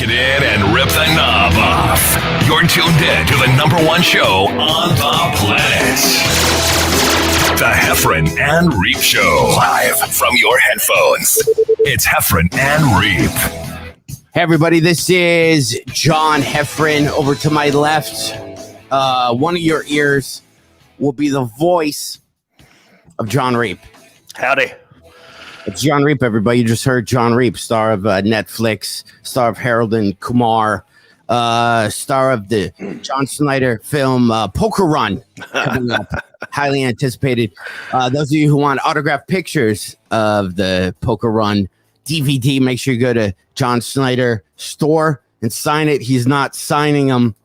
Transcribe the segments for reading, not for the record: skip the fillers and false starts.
Pack it in and rip the knob off. You're tuned in to the #1 show on the planet. The Heffron and Reep Show. Live from your headphones. It's Heffron and Reep. Hey, everybody. This is John Heffron. Over to my left, one of your ears will be the voice of John Reep. Howdy. It's John Reep, everybody. You just heard John Reep, star of Netflix, star of Harold and Kumar, star of the John Snyder film Poker Run, coming up, highly anticipated. Those of you who want autographed pictures of the Poker Run DVD, make sure you go to John Snyder store and sign it. He's not signing them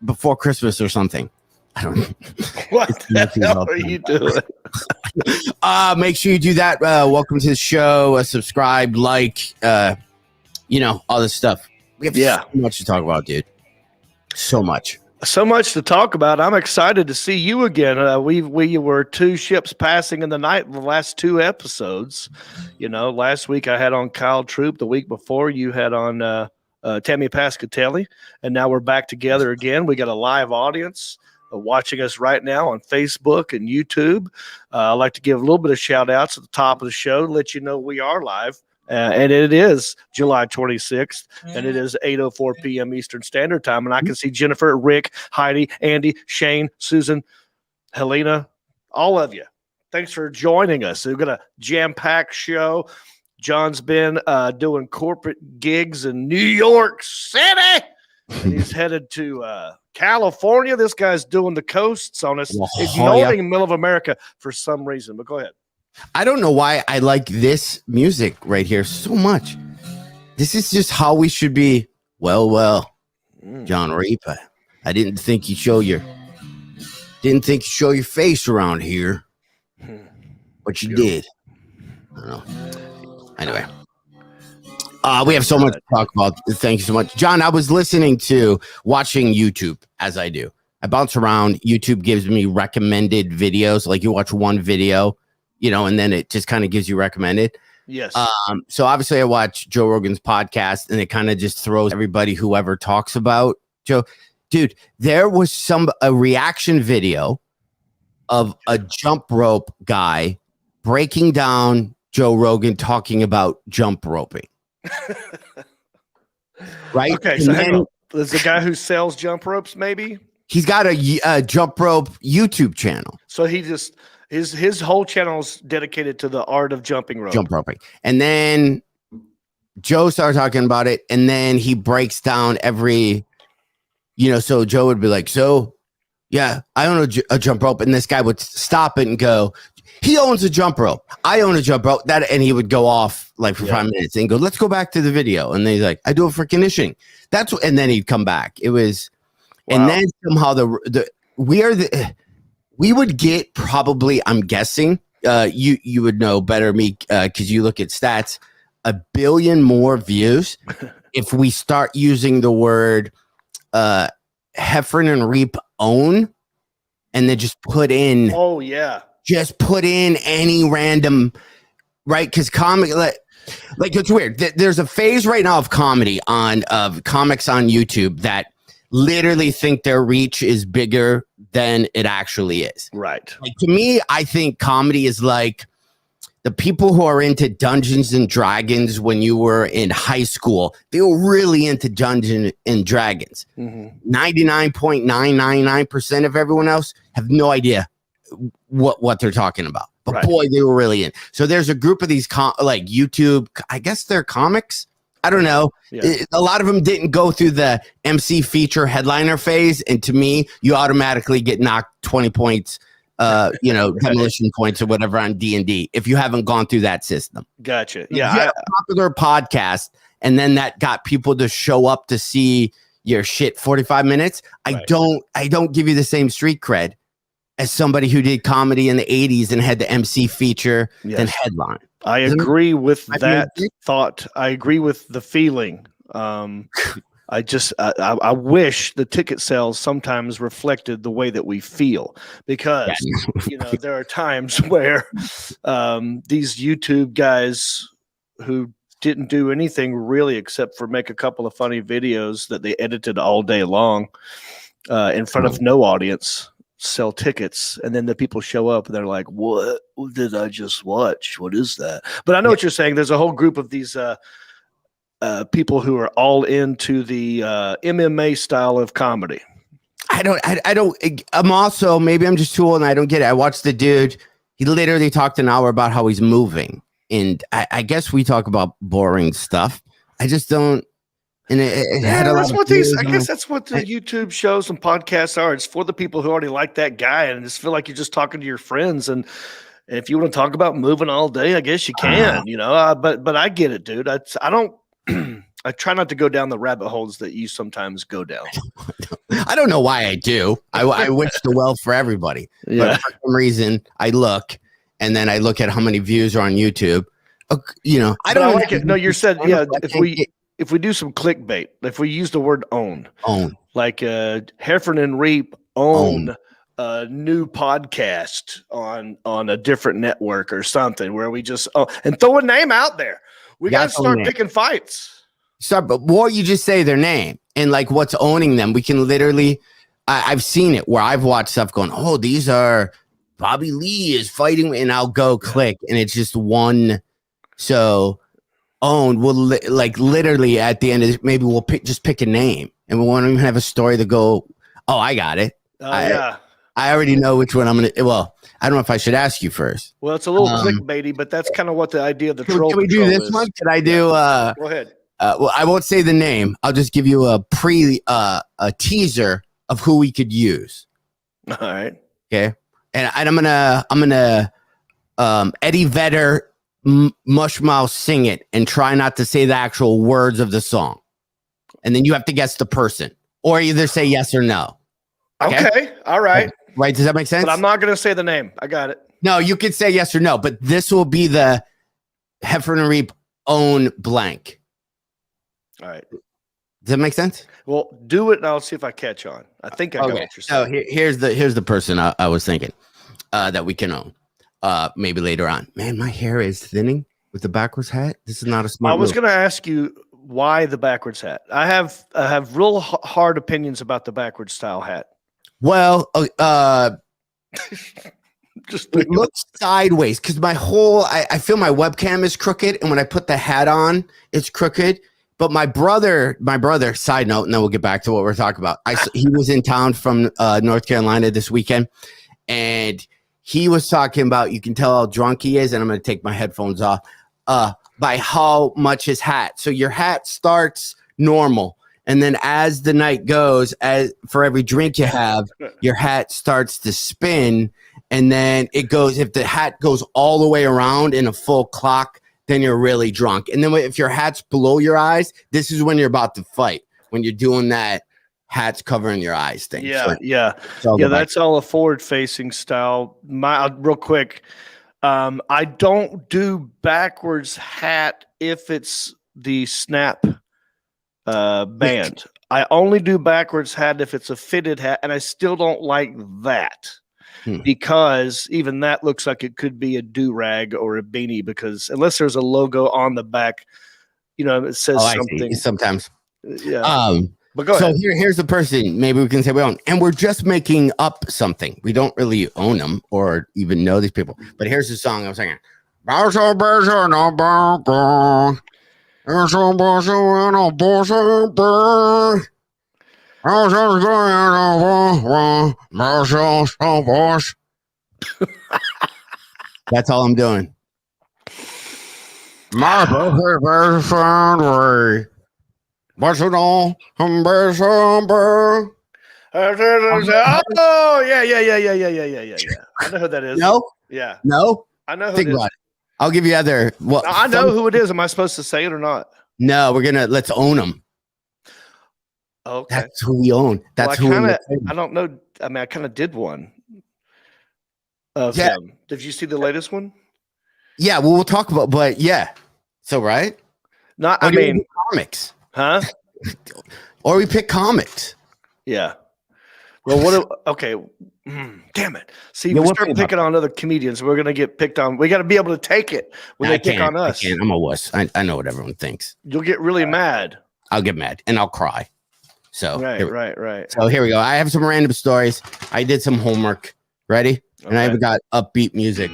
before Christmas or something. I don't know. What the hell are you doing? Make sure you do that. Welcome to the show. Subscribe, like, all this stuff. We have so much to talk about, dude. So much. So much to talk about. I'm excited to see you again. We were two ships passing in the night in the last two episodes. You know, last week I had on Kyle Troop. The week before you had on Tammy Pascatelli. And now we're back together again. We got a live audience watching us right now on Facebook and YouTube. I'd like to give a little bit of shout outs at the top of the show to let you know we are live. And it is July 26th, and it is 8:04 p.m. Eastern Standard Time. And I can see Jennifer, Rick, Heidi, Andy, Shane, Susan, Helena, all of you. Thanks for joining us. We've got a jam-packed show. John's been doing corporate gigs in New York City. And he's headed to California. This guy's doing the coasts on us, ignoring the middle of America for some reason. But go ahead. I don't know why I like this music right here so much. This is just how we should be. Well, John Reep, I didn't think you show your face around here, but you did. I don't know. Anyway. We have so much to talk about. Thank you so much. John, I was watching YouTube, as I do. I bounce around. YouTube gives me recommended videos. Like you watch one video, and then it just kind of gives you recommended. Yes. So obviously I watch Joe Rogan's podcast, and it kind of just throws everybody, whoever talks about Joe. Dude, there was a reaction video of a jump rope guy breaking down Joe Rogan talking about jump roping. Right. Okay. So hang on. There's a guy who sells jump ropes. Maybe he's got a jump rope YouTube channel. So he just his whole channel is dedicated to the art of jump roping. And then Joe started talking about it, and then he breaks down every, so Joe would be like, "So, yeah, I own a jump rope," and this guy would stop it and go, "He owns a jump rope. I own a jump rope." And he would go off like for 5 minutes and go, "Let's go back to the video." And then he's like, "I do it for conditioning." And then he'd come back. It was, and then somehow we would get probably, I'm guessing, you would know better me because you look at stats, 1 billion more views if we start using the word Heffron and Reep own, and then just put in. Oh yeah. Just put in any random, right? Because like it's weird. There's a phase right now of comedy of comics on YouTube that literally think their reach is bigger than it actually is. Right. Like, to me, I think comedy is like the people who are into Dungeons and Dragons when you were in high school. They were really into Dungeons and Dragons. 99.999% of everyone else have no idea what they're talking about, but boy, they were really in. So there's a group of these like YouTube, I guess they're comics, I don't know. A lot of them didn't go through the MC feature headliner phase, and to me, you automatically get knocked 20 points demolition points or whatever on D&D if you haven't gone through that system. Gotcha. Yeah, a popular podcast, and then that got people to show up to see your shit 45 minutes. I don't give you the same street cred as somebody who did comedy in the 80s and had the MC feature and headline. I agree with that thought. I agree with the feeling. I wish the ticket sales sometimes reflected the way that we feel, because there are times where these YouTube guys who didn't do anything really except for make a couple of funny videos that they edited all day long in front of no audience, sell tickets, and then the people show up and they're like, what did I just watch? What is that? But I know what you're saying. There's a whole group of these people who are all into the MMA style of comedy. I'm also, maybe I'm just too old and I don't get it. I watched the dude, he literally talked an hour about how he's moving. And I guess we talk about boring stuff. I just don't. And it had a lot of I guess that's what the YouTube shows and podcasts are. It's for the people who already like that guy and just feel like you're just talking to your friends. And if you want to talk about moving all day, I guess you can, but I get it, dude. I don't. I try not to go down the rabbit holes that you sometimes go down. I don't know why I do. I wish the well for everybody. Yeah. But for some reason, I look, and then I look at how many views are on YouTube. I don't like it. No, you said, if we do some clickbait, if we use the word own, like Heffron Reep own a new podcast on a different network or something where we just and throw a name out there. We got to start picking fights. But or you just say their name and like what's owning them. We can literally, I've seen it where I've watched stuff going, oh, these are Bobby Lee is fighting, and I'll go click, and it's just one. So owned will literally at the end of it, maybe we'll just pick a name, and we won't even have a story to go. Oh, I got it. I already know which one I'm gonna. Well, I don't know if I should ask you first. Well, it's a little clickbaity, but that's kind of what the idea of the troll. Can we do this one? Can I do? Go ahead. Well, I won't say the name. I'll just give you a teaser of who we could use. All right. Okay. And I'm gonna Eddie Vedder mushmouth sing it and try not to say the actual words of the song, and then you have to guess the person, or either say yes or no. Okay. All right. Right. Does that make sense? But I'm not gonna say the name. I got it. No, you could say yes or no, but this will be the Heffron Reep own blank. All right. Does that make sense? Well, do it, and I'll see if I catch on. I think I got what you're saying. So here's the person I was thinking that we can own. Maybe later on. Man, my hair is thinning with the backwards hat. This is not a smart. I was going to ask you why the backwards hat. I have real hard opinions about the backwards style hat. Well, just it looks sideways because my whole I feel my webcam is crooked, and when I put the hat on, it's crooked. But my brother, side note, and then we'll get back to what we're talking about. He was in town from North Carolina this weekend, and he was talking about, you can tell how drunk he is, and I'm going to take my headphones off, by how much his hat. So your hat starts normal, and then as the night goes, as for every drink you have, your hat starts to spin, and then it goes, if the hat goes all the way around in a full clock, then you're really drunk. And then if your hat's below your eyes, this is when you're about to fight. When you're doing that, hat's covering your eyes thing. That's all a forward-facing style. Real quick, I don't do backwards hat if it's the snap band. I only do backwards hat if it's a fitted hat, and I still don't like that. Because even that looks like it could be a do-rag or a beanie, because unless there's a logo on the back, it says something. Sometimes. Yeah. But go ahead. So here's the person maybe we can say we own. And we're just making up something. We don't really own them or even know these people. But here's the song I was singing. That's all I'm doing. My best friend, oh yeah. I know who that is. No? Yeah. No? I know who Think it is. about it. I'll give you other. Well, I know who it is. Am I supposed to say it or not? No, let's own them. Okay. That's who we own. That's I don't know. I mean, I kind of did one of him. Did you see the latest one? Yeah, well, we'll talk about, but yeah. So, right? Not, I mean, comics. Huh? Or we pick comics. Yeah. Well, okay. Damn it. See, if we start picking on other comedians, we're going to get picked on. We got to be able to take it when they pick on us. I'm a wuss. I know what everyone thinks. You'll get really mad. I'll get mad and I'll cry. So right. So here we go. I have some random stories. I did some homework. Ready? Okay. And I even got upbeat music.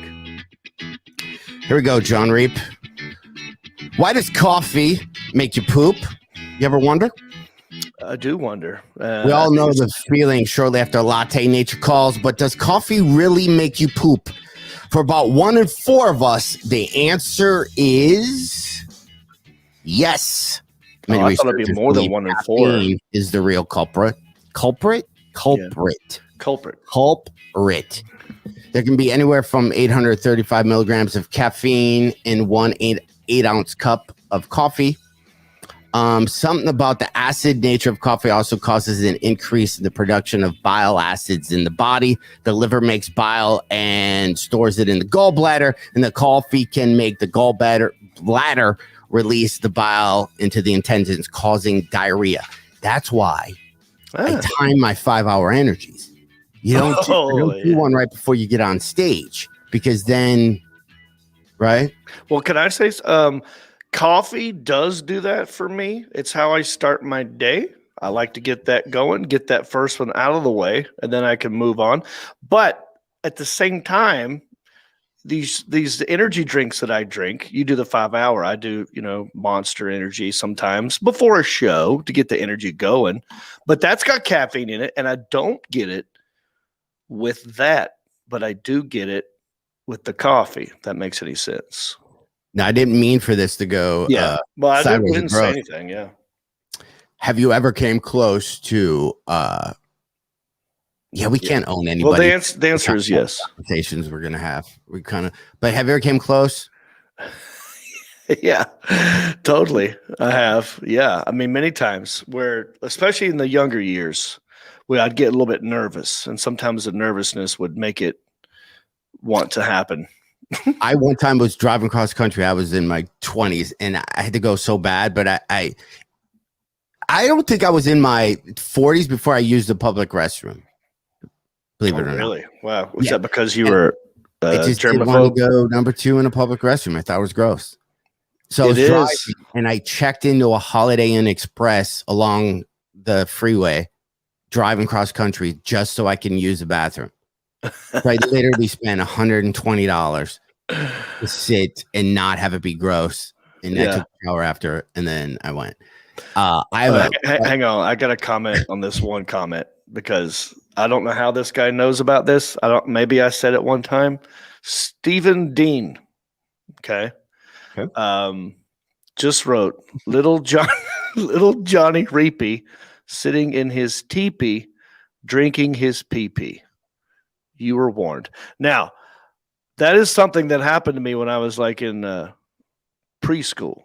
Here we go, John Reep. Why does coffee make you poop? You ever wonder? I do wonder. We all know the feeling shortly after latte nature calls, but does coffee really make you poop? For about 1 in 4 of us, the answer is yes. I thought it'd be more than 1 in 4. Is the real culprit. Culprit. There can be anywhere from 835 milligrams of caffeine in 1 8-ounce cup of coffee. Something about the acid nature of coffee also causes an increase in the production of bile acids in the body. The liver makes bile and stores it in the gallbladder, and the coffee can make the gallbladder release the bile into the intestines, causing diarrhea. That's why I time my 5-hour energies. You don't, do one right before you get on stage, because then, right? Well, can I say coffee does do that for me. It's how I start my day. I like to get that going, get that first one out of the way, and then I can move on. But at the same time, these energy drinks that I drink, you do the 5-hour. I do, Monster Energy sometimes before a show to get the energy going. But that's got caffeine in it, and I don't get it with that, but I do get it with the coffee. If that makes any sense. No, I didn't mean for this to go. Yeah, well, I didn't say anything. Yeah. Have you ever came close to? We can't own anybody. Well, the answer is yes. Conversations we're gonna have. But have you ever came close? Yeah, totally. I have. Yeah, I mean, many times where, especially in the younger years, where I'd get a little bit nervous, and sometimes the nervousness would make it want to happen. I one time was driving cross country. I was in my 20s and I had to go so bad, but I don't think I was in my 40s before I used the public restroom. Believe it or not. Really? Wow. Was that because you were I just didn't want to go number 2 in a public restroom. I thought it was gross. So I was driving and I checked into a Holiday Inn Express along the freeway, driving cross country just so I can use the bathroom. So I literally spent $120 to sit and not have it be gross. And I took a shower after, and then I went. Hang on. I got to comment on this one comment because I don't know how this guy knows about this. Maybe I said it one time. Stephen Dean. Okay. Just wrote little Johnny Reepy sitting in his teepee drinking his pee-pee. You were warned. Now, that is something that happened to me when I was like in preschool.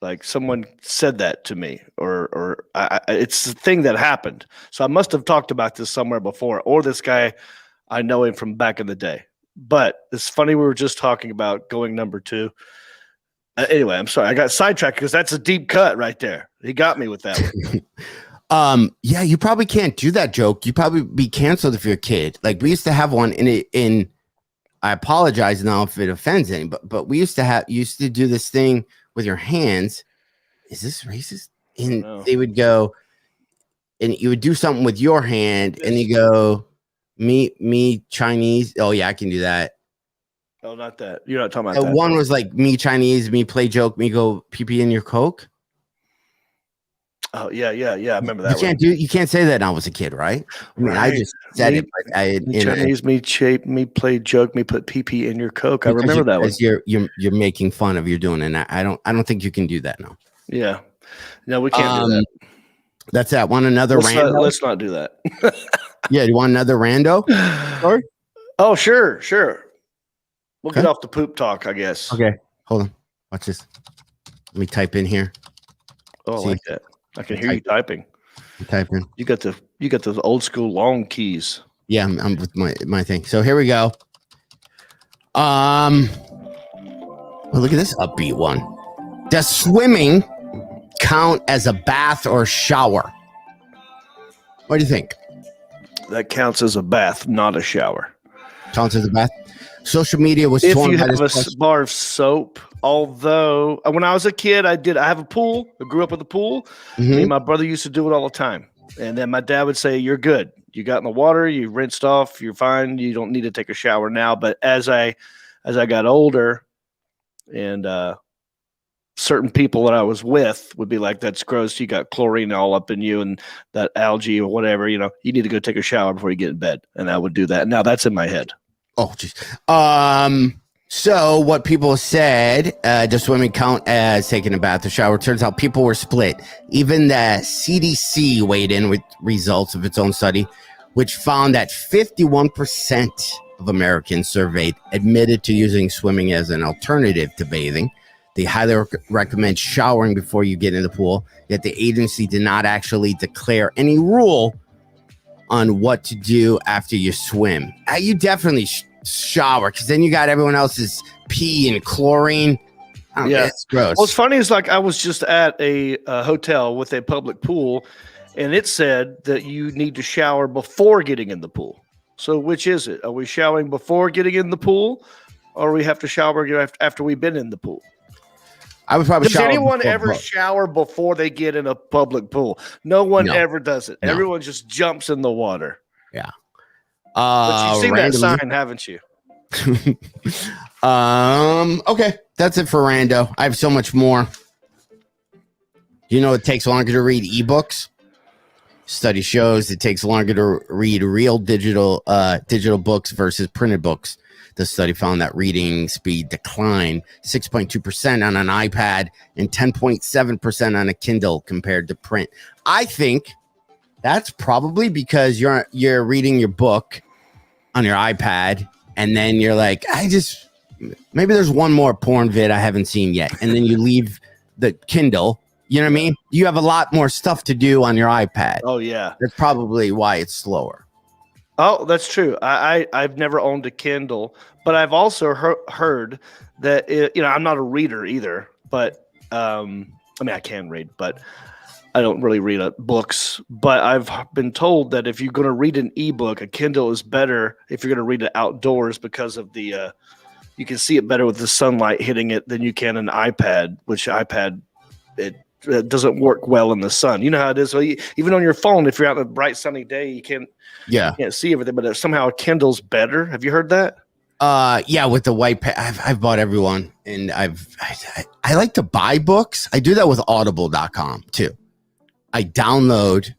Like someone said that to me, or it's the thing that happened. So I must have talked about this somewhere before, or this guy, I know him from back in the day. But it's funny, we were just talking about going number 2. Anyway, I'm sorry. I got sidetracked because that's a deep cut right there. He got me with that one. Yeah, you probably can't do that joke. You probably be canceled if you're a kid. Like we used to have one in I apologize now if it offends any, but we used to do this thing with your hands. Is this racist? And they would go and you would do something with your hand and you go, me Chinese. Oh yeah, I can do that. Oh, not that. You're not talking about that. One was like me Chinese, me play joke, me go pee in your Coke. Oh yeah. I remember that. You can't say that when I was a kid, right? I mean, I just said it. Chinese, me shape, me play joke, me put pee in your Coke. I remember that one. You're making fun of you're doing, and I don't think you can do that now. Yeah, no, we can't do that. That's that. Want another rando? Let's not do that. Yeah, you want another rando? Sorry? Oh, sure. We'll get off the poop talk, I guess. Okay, hold on. Watch this. Let me type in here. Oh, I like that. I can hear you typing. I'm typing. You got those old school long keys. Yeah, I'm with my thing. So here we go. Well, look at this upbeat one. Does swimming count as a bath or shower? What do you think? That counts as a bath, not a shower. Counts as a bath. Social media was If torn you by have this a question. bar of soap, although when I was a kid, I have a pool. I grew up with a pool. Mhm. Me and my brother used to do it all the time. And then my dad would say, "You're good. You got in the water, you rinsed off, you're fine. You don't need to take a shower now." But as I got older, and certain people that I was with would be like, "That's gross. You got chlorine all up in you and that algae or whatever. You need to go take a shower before you get in bed." And I would do that. Now that's in my head. Oh, jeez. So what people said, does swimming count as taking a bath or shower? Turns out people were split. Even the CDC weighed in with results of its own study, which found that 51% of Americans surveyed admitted to using swimming as an alternative to bathing. They highly recommend showering before you get in the pool, yet the agency did not actually declare any rule on what to do after you swim. You definitely shower, because then you got everyone else's pee and chlorine. Yeah, it's gross. What's funny is, like, I was just at a hotel with a public pool, and it said that you need to shower before getting in the pool. So which is it? Are we showering before getting in the pool, or we have to shower after we've been in the pool? I would probably Does shower. anyone ever shower before they get in a public pool? No one ever does it. No. Everyone just jumps in the water. Yeah. But you've seen that sign, haven't you? Okay, that's it for rando. I have so much more. It takes longer to read ebooks. Study shows it takes longer to read real digital books versus printed books. The study found that reading speed declined 6.2% on an iPad and 10.7% on a Kindle compared to print. I think that's probably because you're reading your book on your iPad, and then you're like, maybe there's one more porn vid I haven't seen yet, and then you leave the Kindle. You know what I mean? You have a lot more stuff to do on your iPad. Oh yeah, that's probably why it's slower. Oh, that's true. I've never owned a Kindle, but I've also heard that I'm not a reader either. But I can read, but I don't really read books. But I've been told that if you're going to read an ebook, a Kindle is better if you're going to read it outdoors, because of the you can see it better with the sunlight hitting it than you can an iPad. Which iPad it doesn't work well in the sun. You know how it is. So even on your phone, if you're out on a bright sunny day, you can't see everything. But somehow a Kindle's better. Have you heard that? Yeah, with the white I've bought everyone, and I like to buy books. I do that with audible.com too. I download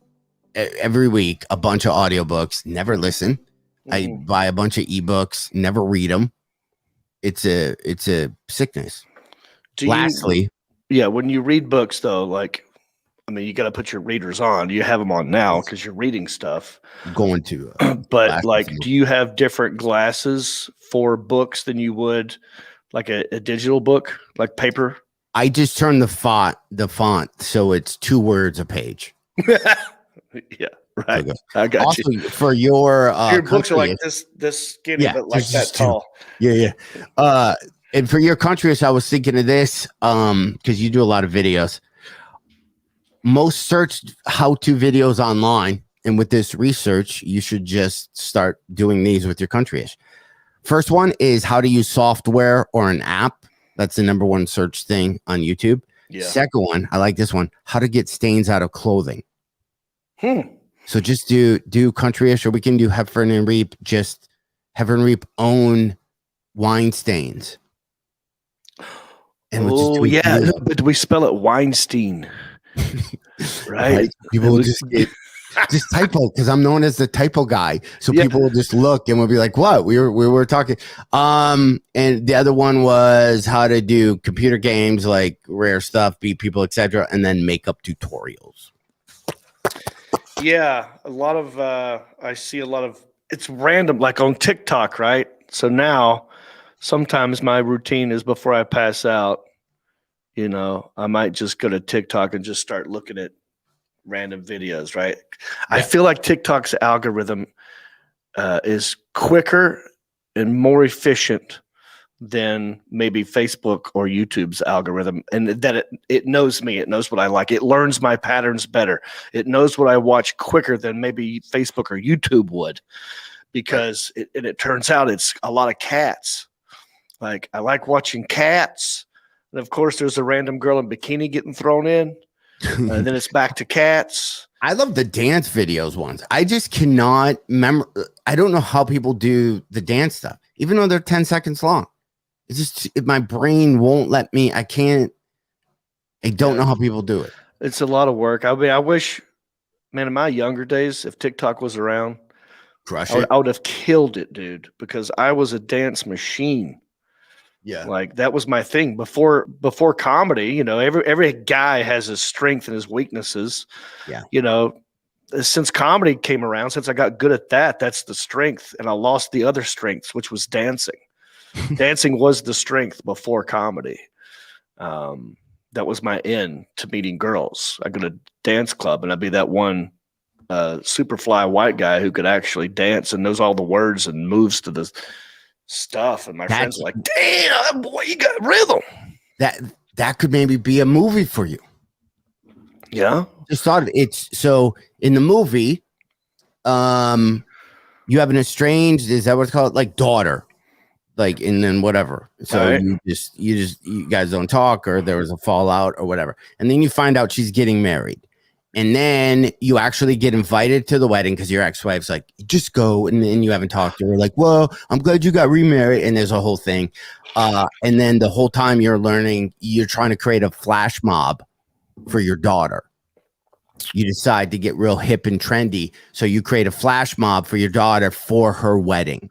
every week a bunch of audiobooks, never listen. I buy a bunch of ebooks, never read them. It's a sickness. Lastly, when you read books, though, you got to put your readers on. You have them on now because you're reading stuff. I'm going to. But do you have different glasses for books than you would like a digital book, like paper? I just turn the font so it's 2 words a page. Yeah, right. Okay. I got also, you. For your books are like this skinny, but like that tall. Yeah. And for your countries, I was thinking of this because you do a lot of videos. Most searched how-to videos online, and with this research, you should just start doing these with your country-ish. First one is how to use software or an app. That's the number one search thing on YouTube. Yeah. Second one, I like this one: how to get stains out of clothing. So just do country-ish, or we can do Heffron and Reep. Just Heffron Reep own wine stains. And but do we spell it Weinstein? Right? People will just typo, because I'm known as the typo guy. So people will just look and we'll be like, what? We were talking. And the other one was how to do computer games, like rare stuff, beat people, etc., and then makeup tutorials. Yeah, a lot of I see a lot of it's random, like on TikTok, right? So now sometimes my routine is before I pass out, I might just go to TikTok and just start looking at random videos, right? Yeah. I feel like TikTok's algorithm is quicker and more efficient than maybe Facebook or YouTube's algorithm, and that it knows me. It knows what I like. It learns my patterns better. It knows what I watch quicker than maybe Facebook or YouTube would, because it turns out it's a lot of cats. Like, I like watching cats. And of course, there's a random girl in bikini getting thrown in. And then it's back to cats. I love the dance videos ones. I just cannot remember. I don't know how people do the dance stuff, even though they're 10 seconds long. It's just, my brain won't let me. I don't know how people do it. It's a lot of work. I mean, I wish, man, in my younger days, if TikTok was around, I would have killed it, dude, because I was a dance machine. Yeah. Like, that was my thing before comedy. You know, every guy has his strength and his weaknesses. Yeah. You know, since comedy came around, since I got good at that, that's the strength. And I lost the other strengths, which was dancing. Dancing was the strength before comedy. That was my end to meeting girls. I go to dance club and I'd be that one super fly white guy who could actually dance and knows all the words and moves to the stuff. And my friends are like, damn, boy, you got rhythm. That could maybe be a movie for you. Yeah. Just thought it's so in the movie, you have an estranged, is that what it's called? Like, daughter. Like, and then whatever. So right. you guys don't talk, or there was a fallout or whatever. And then you find out she's getting married. And then you actually get invited to the wedding because your ex-wife's like, just go. And then you haven't talked to her. Like, well, I'm glad you got remarried. And there's a whole thing. And then the whole time you're trying to create a flash mob for your daughter. You decide to get real hip and trendy. So you create a flash mob for your daughter for her wedding.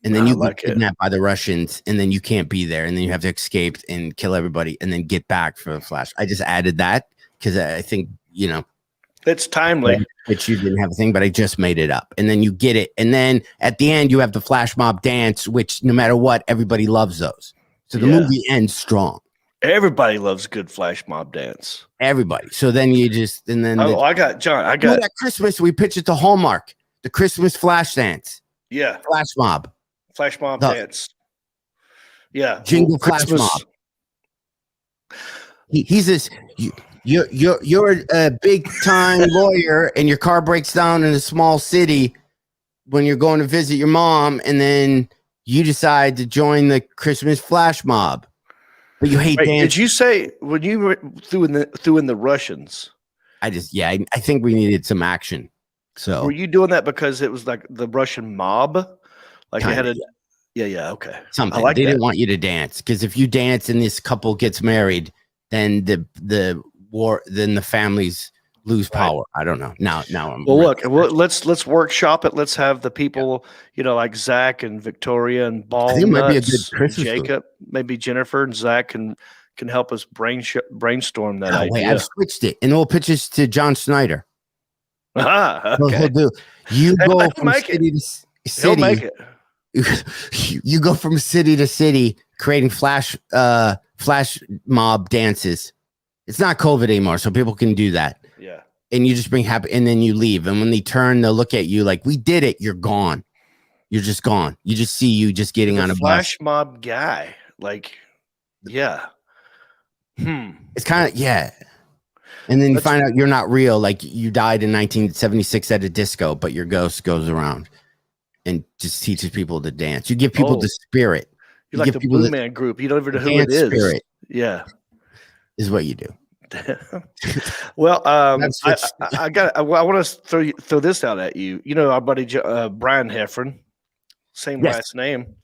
And then you get kidnapped by the Russians, and then you can't be there. And then you have to escape and kill everybody and then get back for the flash. I just added that because I think, it's timely. But you didn't have a thing, but I just made it up. And then you get it. And then at the end, you have the flash mob dance, which no matter what, everybody loves those. So the movie ends strong. Everybody loves good flash mob dance. Everybody. So then I got at Christmas, we pitch it to Hallmark, the Christmas flash dance. Yeah. Flash mob dance. Yeah. Jingle flash mob. He's this. You're a big time lawyer, and your car breaks down in a small city when you're going to visit your mom, and then you decide to join the Christmas flash mob. But you hate dancing. Did you say when you threw in the Russians? I think we needed some action. So were you doing that because it was like the Russian mob? Like it had a okay. Something. They didn't want you to dance, because if you dance and this couple gets married, then the families lose power. I don't know. Now I'm let's workshop it. Let's have the people, like Zach and Victoria and Ball. I think it might be a good Christmas Jacob, maybe Jennifer and Zach can help us brainstorm that idea. Wait, I've switched it, and we'll pitch this to John Snyder. Okay. You go from city to city. He'll make it. You go from city to city creating flash mob dances. It's not COVID anymore, so people can do that. Yeah. And you just bring happy, and then you leave. And when they turn, they'll look at you like, we did it. You're gone. You're just gone. You just see you just getting on a flash mob guy. Like, yeah. It's kind of, yeah. And then you find out you're not real. Like, you died in 1976 at a disco, but your ghost goes around and just teaches people to dance. You give people the spirit. You're like the Blue Man Group. You don't even know who it is. Spirit. Yeah. Is what you do. Well, I want to throw this out at you. Our buddy Brian Heffron, same last name.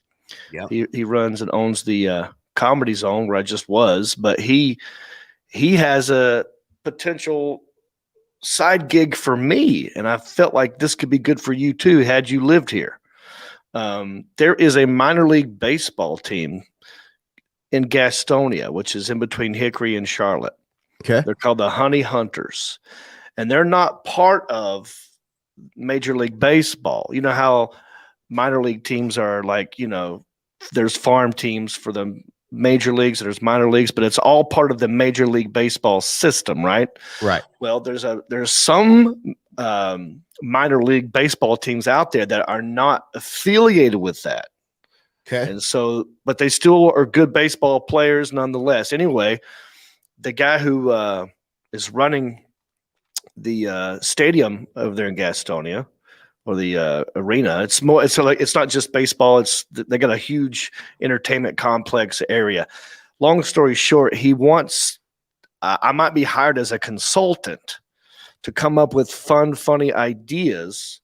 Yeah. He runs and owns the Comedy Zone where I just was, but he has a potential side gig for me, and I felt like this could be good for you too had you lived here. There is a minor league baseball team in Gastonia, which is in between Hickory and Charlotte. Okay. They're called the Honey Hunters, and they're not part of Major League Baseball. You know how minor league teams are like, there's farm teams for the major leagues, there's minor leagues, but it's all part of the Major League Baseball system, right? Right. Well, there's some minor league baseball teams out there that are not affiliated with that. Okay. And so, but they still are good baseball players nonetheless. Anyway, the guy who is running the stadium over there in Gastonia, or the arena, it's not just baseball. They got a huge entertainment complex area. Long story short, he wants I might be hired as a consultant to come up with fun, funny ideas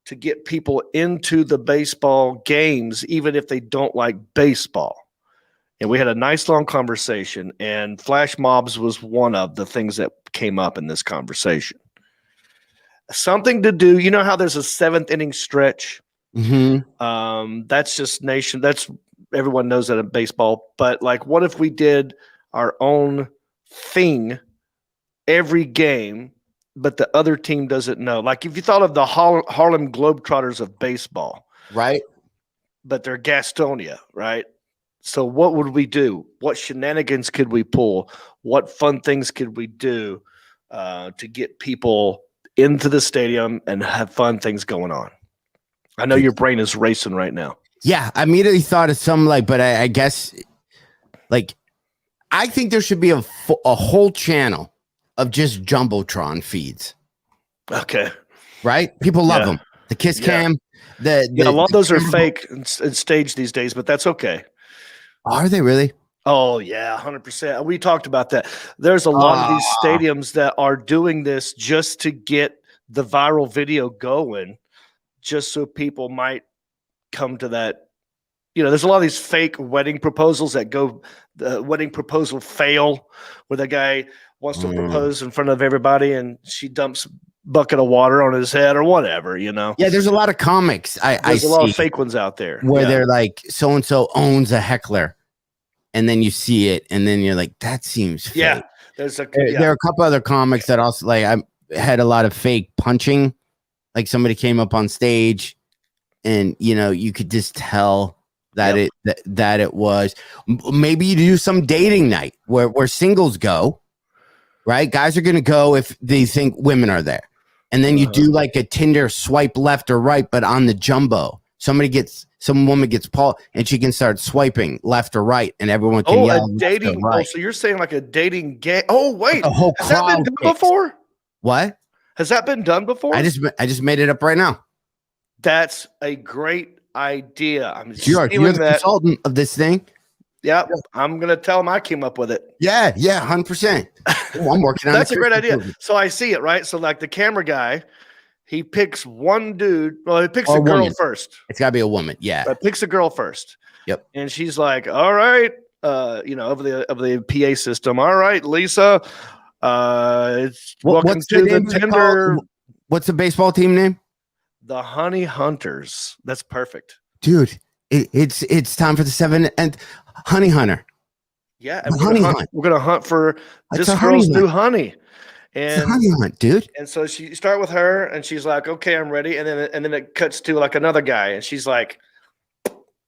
to get people into the baseball games, even if they don't like baseball. And we had a nice long conversation, and flash mobs was one of the things that came up in this conversation. Something to do. You know how there's a 7th inning stretch? That's just that's everyone knows that in baseball. But like, what if we did our own thing every game, but the other team doesn't know? Like, if you thought of the Harlem Globetrotters of baseball, right? But they're Gastonia, right? So what would we do? What shenanigans could we pull? What fun things could we do to get people into the stadium and have fun things going on? I know your brain is racing right now. Yeah, I immediately thought of some but I guess I think there should be a whole channel of just Jumbotron feeds. Okay. Right? People love them. The kiss cam. A lot of those are fake and staged these days, but that's okay. Are they really? Oh, yeah, 100%. We talked about that. There's a lot of these stadiums that are doing this just to get the viral video going, just so people might come to that. There's a lot of these fake wedding proposals that go, the wedding proposal fail, where the guy wants to propose in front of everybody and she dumps a bucket of water on his head or whatever, Yeah, there's a lot of comics. There's a lot of fake ones out there where they're like, so-and-so owns a heckler. And then you see it, and then you're like, that seems fake. Yeah. There are a couple other comics that also, like, I had a lot of fake punching. Like, somebody came up on stage, and, you could just tell that it was. Maybe you do some dating night where singles go, right? Guys are going to go if they think women are there. And then you do like a Tinder swipe left or right, but on the jumbo. Some woman gets Paul, and she can start swiping left or right, and everyone can yell. A dating. Right. So you're saying like a dating game? Oh, wait. Has that been done before? What? Has that been done before? I just made it up right now. That's a great idea. You're the consultant of this thing. Yep. I'm gonna tell him I came up with it. Yeah, 100%. I'm working on it. That's a great idea. So I see it, right? So like the camera guy, he picks one dude. Well, he picks a girl first. It's got to be a woman. Yeah. But picks a girl first. Yep. And she's like, all right, over the PA system. All right, Lisa. Welcome to the Tinder. What's the baseball team name? The Honey Hunters. That's perfect. Dude, it's time for the 7th and Honey Hunter. Yeah. And we're going to hunt for this girl's new honey. And it's a honey hunt, dude. And so you start with her, and she's like, "Okay, I'm ready." And then it cuts to like another guy, and she's like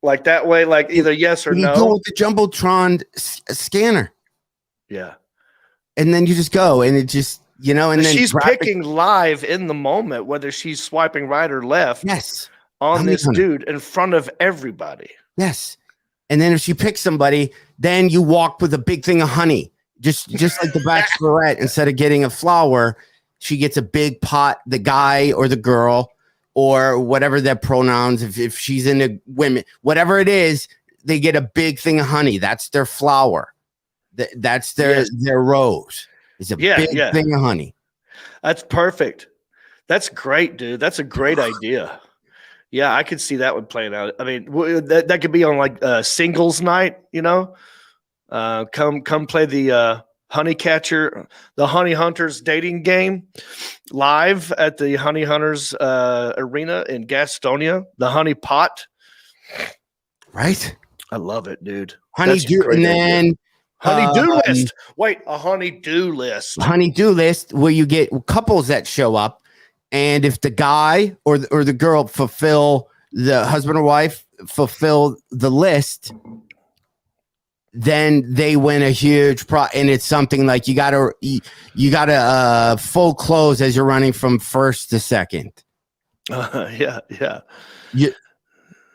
that way, like either yes or no. You go with the Jumbotron scanner. Yeah. And then you just go, and it just and then she's picking live in the moment whether she's swiping right or left. Yes. On this dude in front of everybody. Yes. And then if she picks somebody, then you walk with a big thing of honey. Just like the Bachelorette, instead of getting a flower, she gets a big pot, the guy or the girl, or whatever their pronouns, if she's into women, whatever it is, they get a big thing of honey. That's their flower. That's their rose. It's a big thing of honey. That's perfect. That's great, dude. That's a great idea. Yeah, I could see that one playing out. I mean, that could be on like singles night, Come play the Honey Catcher, the Honey Hunters dating game live at the Honey Hunters arena in Gastonia, the Honey Pot. Right? I love it, dude. Honey-do, and then honey-do list. Wait, a honey-do list. Honey-do list where you get couples that show up, and if the guy or the girl the husband or wife fulfill the list, then they win a huge and it's something like you gotta full close as you're running from first to second. Yeah.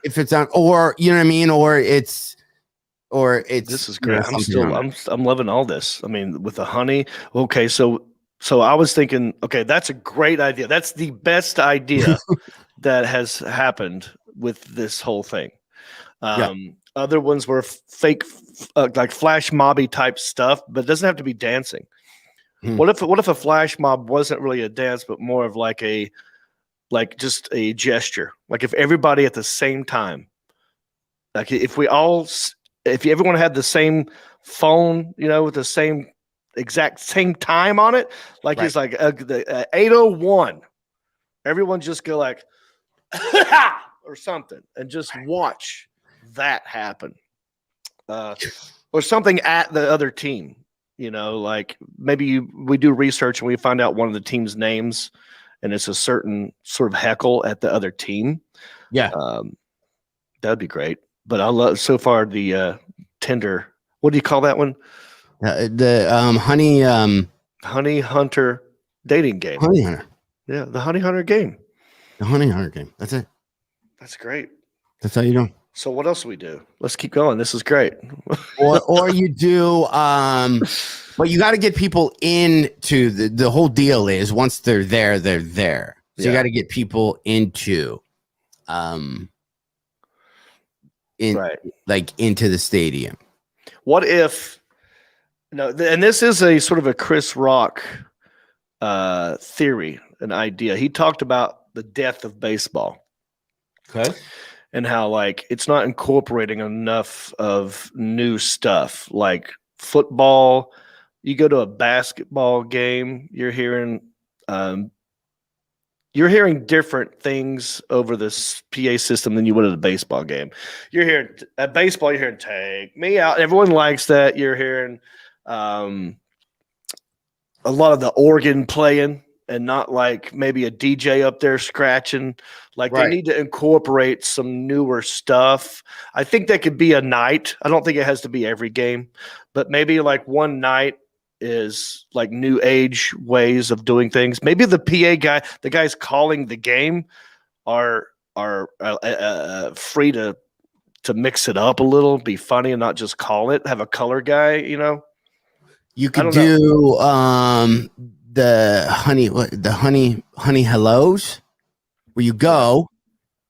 if it's on, or you know what I mean, or it's This is great. I'm loving all this. I mean, with the honey. Okay, so I was thinking, okay, that's a great idea. That's the best idea that has happened with this whole thing. Other ones were fake, like flash mobby type stuff, but it doesn't have to be dancing. What if a flash mob wasn't really a dance, but more of like just a gesture? Like if everybody at the same time, like if everyone had the same phone, with the same exact same time on it, like it's like the 8:01, everyone just go like or something and just watch that happen, or something at the other team. Like maybe we do research and we find out one of the team's names, and it's a certain sort of heckle at the other team. Yeah, that'd be great. But I love so far the Tinder. What do you call that one? The Honey Hunter dating game. Honey Hunter. Yeah, the Honey Hunter game. The Honey Hunter game. That's it. That's great. That's how you do. So what else do we do? Let's keep going. This is great. or you do but you got to get people into the whole deal is once they're there. So you got to get people into into the stadium. What if and this is a sort of a Chris Rock theory, an idea. He talked about the death of baseball. Okay. And how it's not incorporating enough of new stuff. Like football, you go to a basketball game, you're hearing different things over this PA system than you would at a baseball game. You're hearing at baseball, you're hearing "Take Me Out." Everyone likes that. You're hearing a lot of the organ playing, and not like maybe a DJ up there scratching. They need to incorporate some newer stuff. I think that could be a night. I don't think it has to be every game, but maybe like one night is like new age ways of doing things. Maybe the PA guy, the guys calling the game are free to mix it up a little, be funny and not just call it, have a color guy, You could do the honey hellos, where you go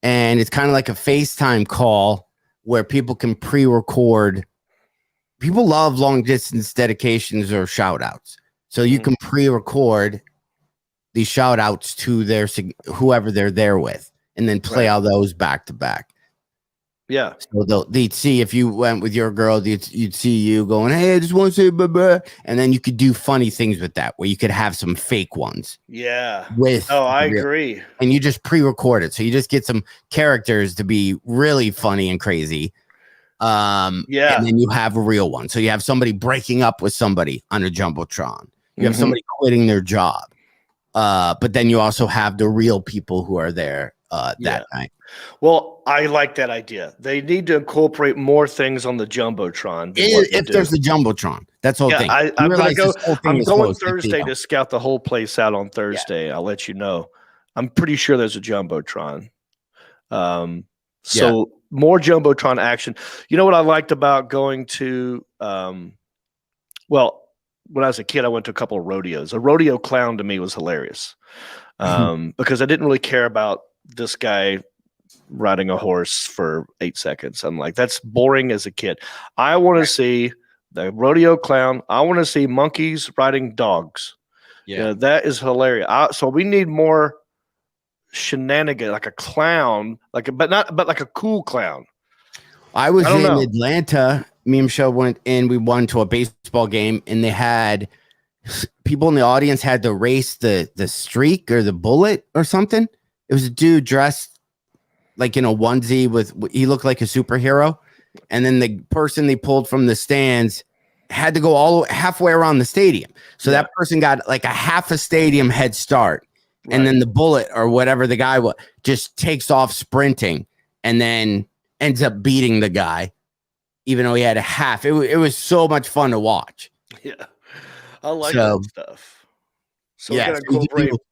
and it's kind of like a FaceTime call where people can pre-record. People love long distance dedications or shout outs. So you can pre-record these shout outs to whoever they're there with, and then play all those back to back. Yeah. So they'd see if you went with your girl, you'd see you going, "Hey, I just want to say blah, blah." And then you could do funny things with that, where you could have some fake ones. Yeah. I agree. And you just pre-record it. So you just get some characters to be really funny and crazy. And then you have a real one. So you have somebody breaking up with somebody on a Jumbotron. You have somebody quitting their job. But then you also have the real people who are there that night. Well, I like that idea. They need to incorporate more things on the Jumbotron. If there's the Jumbotron, that's the whole thing. I'm going Thursday to scout the whole place out on Thursday. I'll let you know. I'm pretty sure there's a Jumbotron. So more Jumbotron action. You know what I liked about going to, when I was a kid, I went to a couple of rodeos. A rodeo clown to me was hilarious because I didn't really care about this guy riding a horse for 8 seconds. I'm like, that's boring as a kid. I want to see the rodeo clown. I want to see monkeys riding dogs. Yeah, that is hilarious. So we need more shenanigans, like a clown, but like a cool clown. I was in Atlanta. Me and Michelle went in. We went to a baseball game, and they had people in the audience had to race the streak or the bullet or something. It was a dude dressed like in a onesie he looked like a superhero. And then the person they pulled from the stands had to go halfway around the stadium. So that person got like a half a stadium head start. Right. And then the bullet or whatever the guy was just takes off sprinting and then ends up beating the guy, even though he had a half. It was so much fun to watch. Yeah. I like that stuff. So yeah,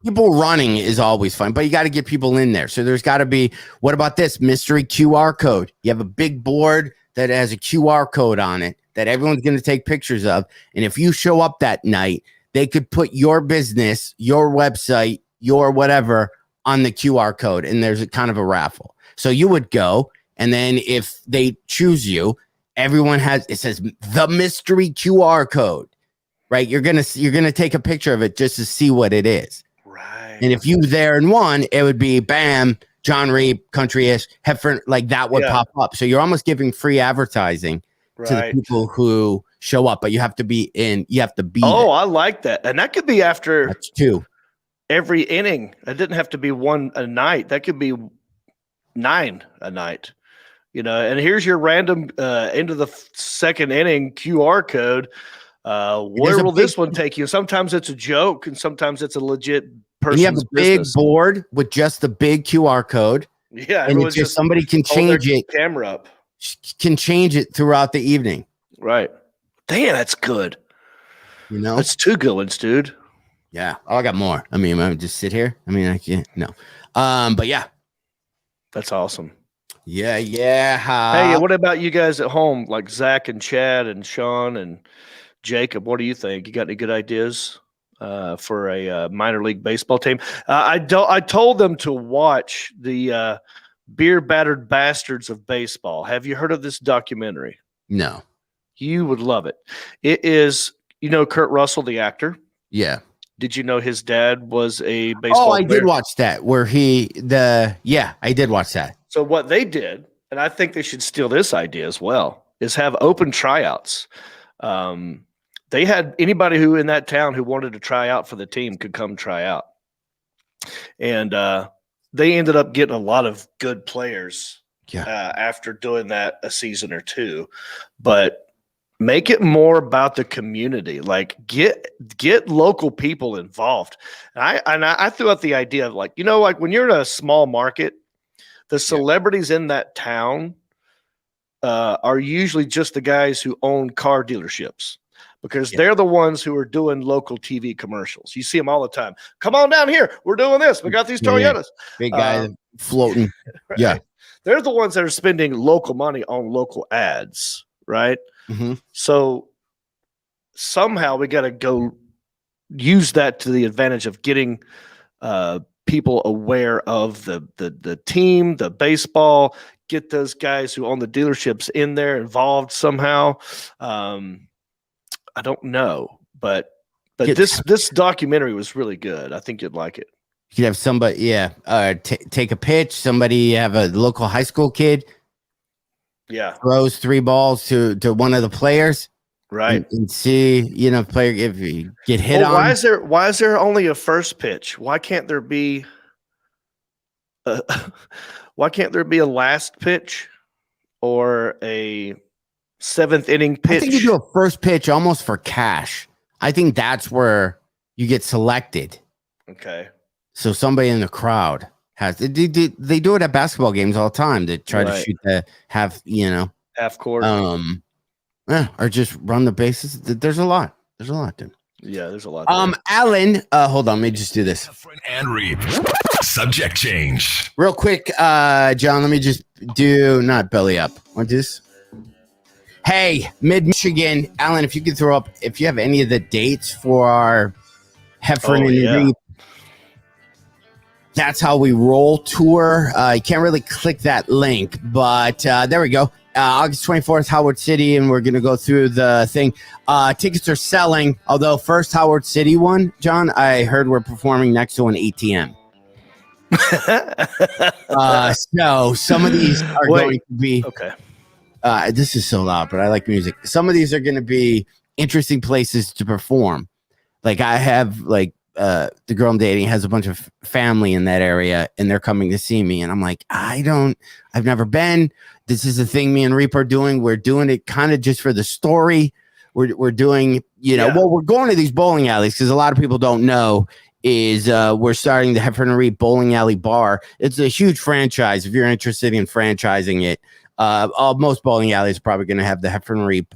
people running is always fun, but you got to get people in there. So there's got to be, what about this mystery QR code? You have a big board that has a QR code on it that everyone's going to take pictures of. And if you show up that night, they could put your business, your website, your whatever on the QR code. And there's a kind of a raffle. So you would go, and then if they choose you, everyone it says the mystery QR code. Right, you're gonna take a picture of it just to see what it is. Right. And if you there and won, it would be bam, John Reep, Country-ish, Heffron, like that would pop up. So you're almost giving free advertising to the people who show up, but you have to be in. You have to be. Oh, there. I like that, and that could be after. That's 2. Every inning. It didn't have to be 1 a night. That could be 9 a night. And here's your random end of the second inning QR code. Where will this one take you? Sometimes it's a joke, and sometimes it's a legit person. You have a big board with just the big QR code. Yeah, and it's just somebody can change it. Camera up can change it throughout the evening. Right. Damn, that's good. That's 2 good ones, dude. Yeah. Oh, I got more. I mean, I just sit here. I mean, I can't. No. But yeah, that's awesome. Yeah. Hey, what about you guys at home, like Zach and Chad and Sean and Jacob? What do you think? You got any good ideas for a minor league baseball team? I told them to watch the Beer Battered Bastards of Baseball. Have you heard of this documentary? No. You would love it. It is, Kurt Russell, the actor. Yeah. Did you know his dad was a baseball player? Did watch that where I did watch that. So what they did, and I think they should steal this idea as well, is have open tryouts. They had anybody who in that town who wanted to try out for the team could come try out. And they ended up getting a lot of good players after doing that a season or 2. But make it more about the community. Like get local people involved. And I threw out the idea of like when you're in a small market, the celebrities in that town are usually just the guys who own car dealerships, because they're the ones who are doing local TV commercials. You see them all the time. Come on down here. We're doing this. We got these Toyotas. Big guy floating. Right? Yeah. They're the ones that are spending local money on local ads, right? Mm-hmm. So somehow we got to go use that to the advantage of getting people aware of the team, the baseball, get those guys who own the dealerships in there involved somehow. I don't know, but this documentary was really good. I think you'd like it. You could have somebody, take a pitch. Somebody have a local high school kid. Yeah, throws 3 balls to one of the players, right, and see player if you get hit on. Why is there only a first pitch? Why can't there be a last pitch or a 7th inning pitch? I think you do a first pitch almost for cash. I think that's where you get selected. Okay, so somebody in the crowd. They do it at basketball games all the time. They try to shoot the half court, or just run the bases. There's a lot, dude. Yeah, there's a lot. Alan, hold on, let me just do this. Heffron and Reep. Subject change. Real quick, John. Let me just do not belly up. Want to do this? Hey, Mid Michigan, Alan. If you could throw up, if you have any of the dates for our Heffron and Reep. That's How We Roll tour. You can't really click that link, but there we go. August 24th, Howard City, and we're going to go through the thing. Tickets are selling, although first Howard City one, John, I heard we're performing next to an ATM. So some of these are going to be... Okay. This is so loud, but I like music. Some of these are going to be interesting places to perform. Like I have the girl I'm dating has a bunch of family in that area, and they're coming to see me. And I'm like, I've never been. This is the thing me and Reap are doing. We're doing it kind of just for the story. We're doing, we're going to these bowling alleys because a lot of people don't know is we're starting the Heffron Reep Bowling Alley Bar. It's a huge franchise. If you're interested in franchising it, most bowling alleys are probably going to have the Heffron Reep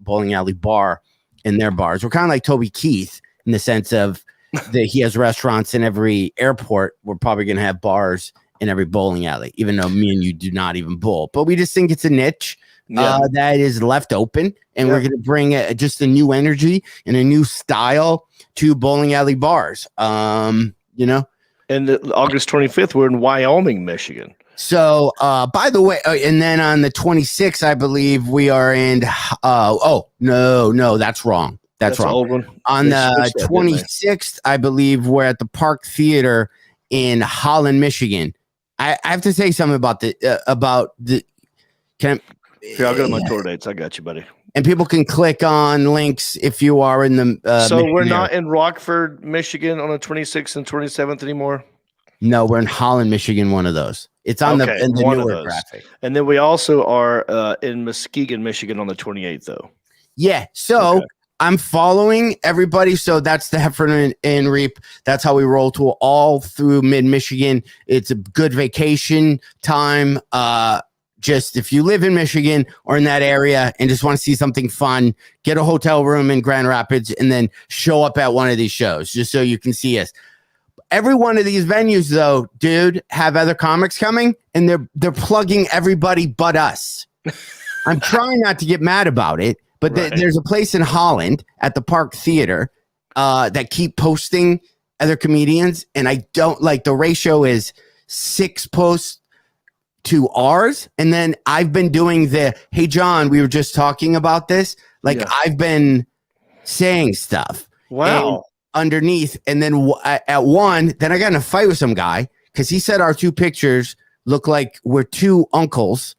Bowling Alley Bar in their bars. We're kind of like Toby Keith in the sense of he has restaurants in every airport. We're probably going to have bars in every bowling alley, even though me and you do not even bowl. But we just think it's a niche that is left open, and we're going to bring just a new energy and a new style to bowling alley bars. And August 25th, we're in Wyoming, Michigan. So, by the way, and then on the 26th, I believe we are in. No, that's wrong. That's wrong. Old one. On the 26th, I believe we're at the Park Theater in Holland, Michigan. I have to say something about the. Here, I'll go to my tour dates. I got you, buddy. And people can click on links if you are in the. So we're not in Rockford, Michigan, on the 26th and 27th anymore. No, we're in Holland, Michigan. One of those. It's on the newer graphic. And then we also are in Muskegon, Michigan, on the 28th, though. Yeah. So I'm following everybody. So that's the Heffron and Reep. That's how we roll to all through mid-Michigan. It's a good vacation time. Just if you live in Michigan or in that area and just want to see something fun, get a hotel room in Grand Rapids and then show up at one of these shows just so you can see us. Every one of these venues, though, dude, have other comics coming, and they're plugging everybody but us. I'm trying not to get mad about it, but there's a place in Holland at the Park Theater that keep posting other comedians, and I don't like the ratio is 6 posts to ours. And then I've been doing hey, John, we were just talking about this. I've been saying stuff. Wow. Underneath, and then at one, then I got in a fight with some guy because he said our two pictures look like we're two uncles,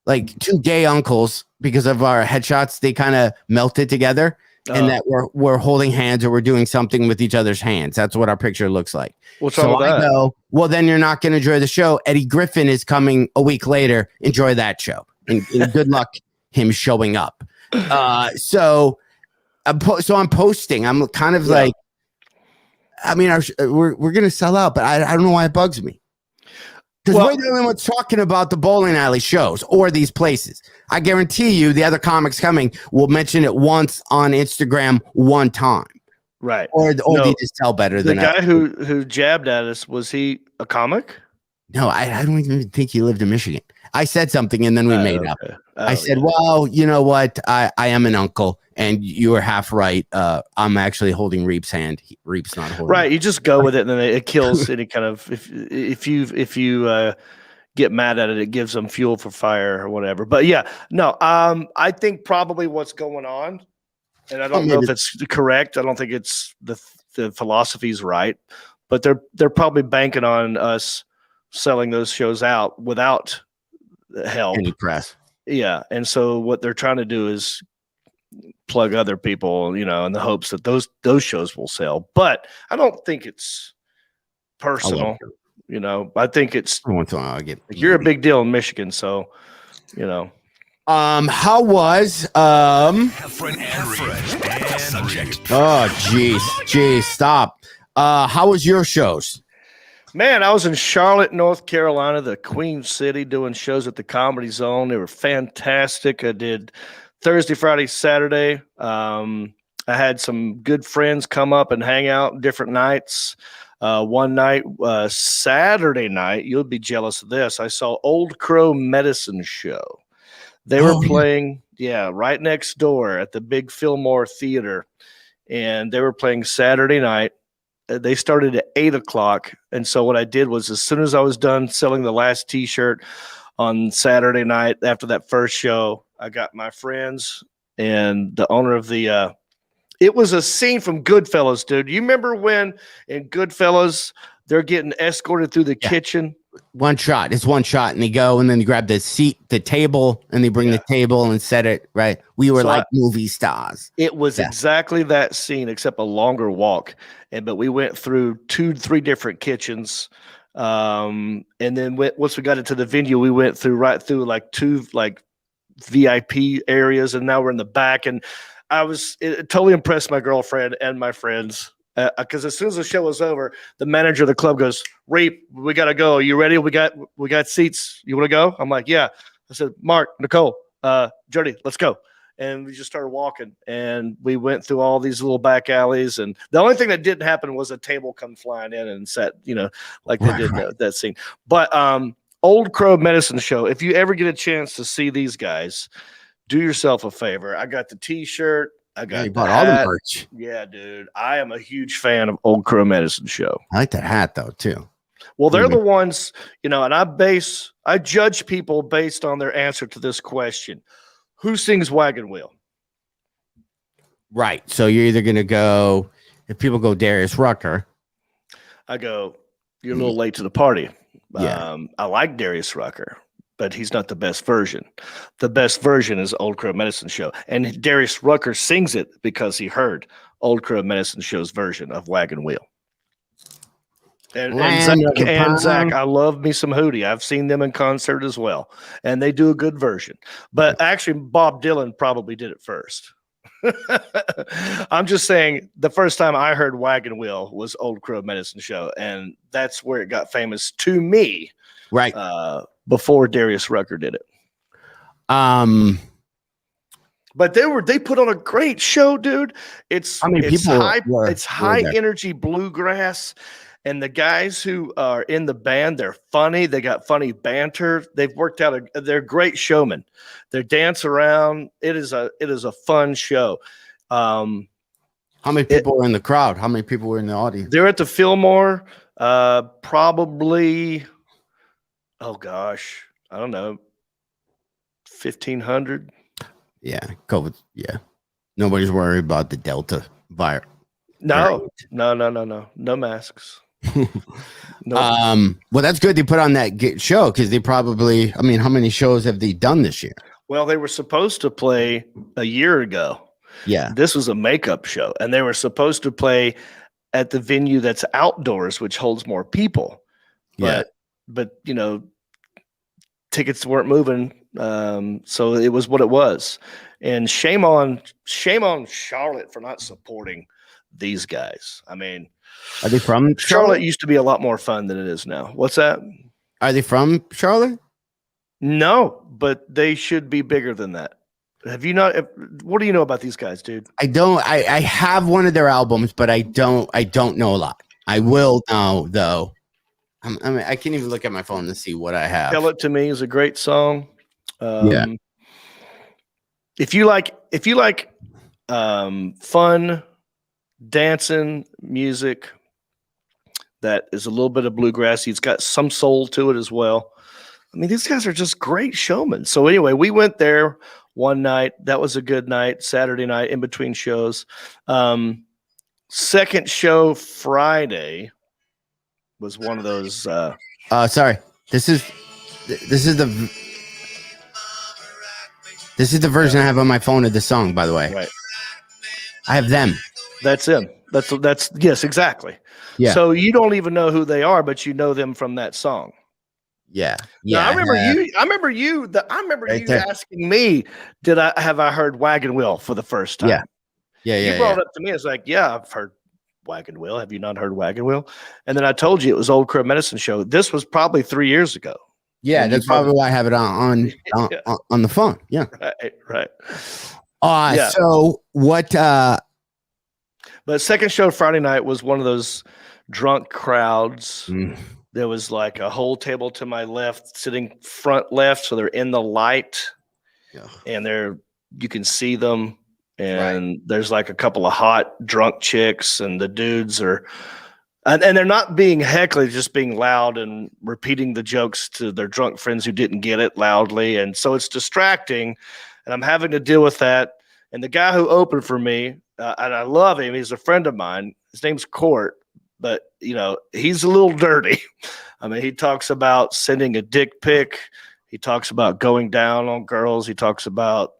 like two gay uncles, because of our headshots. They kind of melted together, and that we're holding hands or we're doing something with each other's hands. That's what our picture looks like. What's wrong with that? I go, well, then you're not going to enjoy the show. Eddie Griffin is coming a week later. Enjoy that show, and good luck him showing up. So I'm posting. I'm kind of like. I mean, we're going to sell out, but I don't know why it bugs me. Because we're the only ones talking about the bowling alley shows or these places. I guarantee you the other comics coming will mention it once on Instagram one time. Right. Or they just tell better than us. The guy who jabbed at us, was he a comic? No, I don't even think he lived in Michigan. I said something and then we made up. I said, well, you know what? I am an uncle and you were half right. I'm actually holding Reep's hand. Reep's not holding. Right. You just go with it and then it kills any kind of, if you get mad at it, it gives them fuel for fire or whatever. But yeah, no, I think probably what's going on, and I don't know if it's correct. I don't think it's the philosophy's right, but they're probably banking on us selling those shows out without help. Any press. Yeah. And so what they're trying to do is plug other people, in the hopes that those shows will sell. But I don't think it's personal. I think it's you're a big deal in Michigan, so how was Heffron and Reep. Oh geez, stop. How was your shows? Man, I was in Charlotte, North Carolina, the Queen City, doing shows at the Comedy Zone. They were fantastic. I did Thursday, Friday, Saturday. I had some good friends come up and hang out different nights. One night, Saturday night, you'll be jealous of this. I saw Old Crow Medicine Show. They were playing, right next door at the big Fillmore Theater. And they were playing Saturday night. They started at 8:00. And so what I did was, as soon as I was done selling the last T-shirt on Saturday night after that first show, I got my friends and the owner of the it was a scene from Goodfellas, dude. You remember when in Goodfellas they're getting escorted through the kitchen? One shot. It's one shot, and they go, and then they grab the table, and they bring the table and set it right. We were movie stars. It was exactly that scene, except a longer walk. But we went through 2-3 different kitchens. And then once we got into the venue, we went right through like 2 VIP areas, and now we're in the back. And it totally impressed my girlfriend and my friends. Because as soon as the show was over, the manager of the club goes, "Reep, we gotta go. Are you ready? We got seats. You want to go?" I'm like, "Yeah." I said, "Mark, Nicole, Jody, let's go." And we just started walking, and we went through all these little back alleys. And the only thing that didn't happen was a table come flying in and sat, like they did that scene. But Old Crow Medicine Show, if you ever get a chance to see these guys, do yourself a favor. I got the T-shirt. I got you bought all the merch. Yeah, dude. I am a huge fan of Old Crow Medicine Show. I like that hat, though, too. Well, they're the ones, and I judge people based on their answer to this question. Who sings Wagon Wheel? Right. So you're either going to go, if people go Darius Rucker. I go, you're a little late to the party. Yeah. I like Darius Rucker, but he's not the best version. The best version is Old Crow Medicine Show. And Darius Rucker sings it because he heard Old Crow Medicine Show's version of Wagon Wheel. And Zach, I love me some Hootie. I've seen them in concert as well, and they do a good version. But actually, Bob Dylan probably did it first. I'm just saying the first time I heard Wagon Wheel was Old Crow Medicine Show, and that's where it got famous to me. Right. Before Darius Rucker did it. But they put on a great show, dude. It's high energy bluegrass. And the guys who are in the band, they're funny. They got funny banter. They've worked out they're great showmen. They dance around. It is a fun show. How many people were in the crowd? How many people were in the audience? They're at the Fillmore. Probably, oh gosh, I don't know, 1,500. Yeah, COVID. Yeah, nobody's worried about the Delta virus. No masks. Well, that's good. They put on that show because they probably. How many shows have they done this year? Well, they were supposed to play a year ago. Yeah, this was a makeup show, and they were supposed to play at the venue that's outdoors, which holds more people. Yeah, but tickets weren't moving, so it was what it was. And shame on Charlotte for not supporting these guys. Are they from Charlotte? Used to be a lot more fun than it is now. What's that? Are they from Charlotte? No, but they should be bigger than that. Have you not? What do you know about these guys, dude? I don't. I have one of their albums, but I don't know a lot. I will know though. I can't even look at my phone to see what I have. Tell It To Me is a great song. Yeah. If you like fun dancing music that is a little bit of bluegrassy, it's got some soul to it as well. These guys are just great showmen. So anyway, we went there one night. That was a good night, Saturday night in between shows. Second show Friday was one of those. Sorry, this is the version I have on my phone of the song. By the way, right? I have them. That's him. That's yes, exactly. Yeah. So you don't even know who they are, but you know them from that song. Yeah. Yeah. Now, I remember you asking me, have I heard Wagon Wheel for the first time? Yeah. Yeah. You brought it up to me. It's like, yeah, I've heard Wagon Wheel. Have you not heard Wagon Wheel? And then I told you it was Old Crow Medicine Show. This was probably 3 years ago. Yeah, that's probably why I have it on the phone. Yeah. Right. Yeah. So what? But second show Friday night was one of those drunk crowds. There was like a whole table to my left, sitting front left, so they're in the light, and you can see them. And there's like a couple of hot drunk chicks, and the dudes are, and they're not being heckly, just being loud and repeating the jokes to their drunk friends who didn't get it loudly, and so it's distracting, and I'm having to deal with that. And the guy who opened for me, and I love him, he's a friend of mine. His name's Court, but he's a little dirty. He talks about sending a dick pic. He talks about going down on girls. He talks about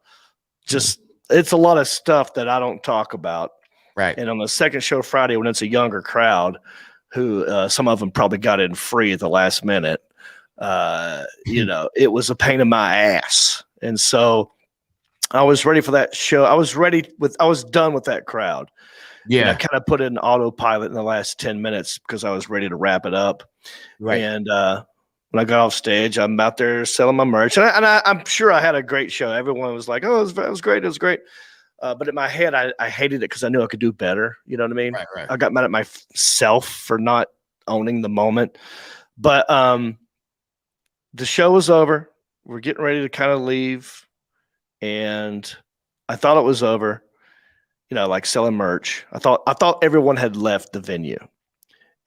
it's a lot of stuff that I don't talk about. Right. And on the second show Friday, when it's a younger crowd, who some of them probably got in free at the last minute, it was a pain in my ass. And so I was ready for that show. I was done with that crowd. Yeah. And I kind of put it in autopilot in the last 10 minutes because I was ready to wrap it up. Right. And when I got off stage. I'm out there selling my merch, and I'm sure I had a great show. Everyone was like, "Oh, it was great. It was great." But in my head, I hated it because I knew I could do better. You know what I mean? Right. I got mad at myself for not owning the moment. But the show was over. We're getting ready to kind of leave, and I thought it was over. Like selling merch. I thought everyone had left the venue,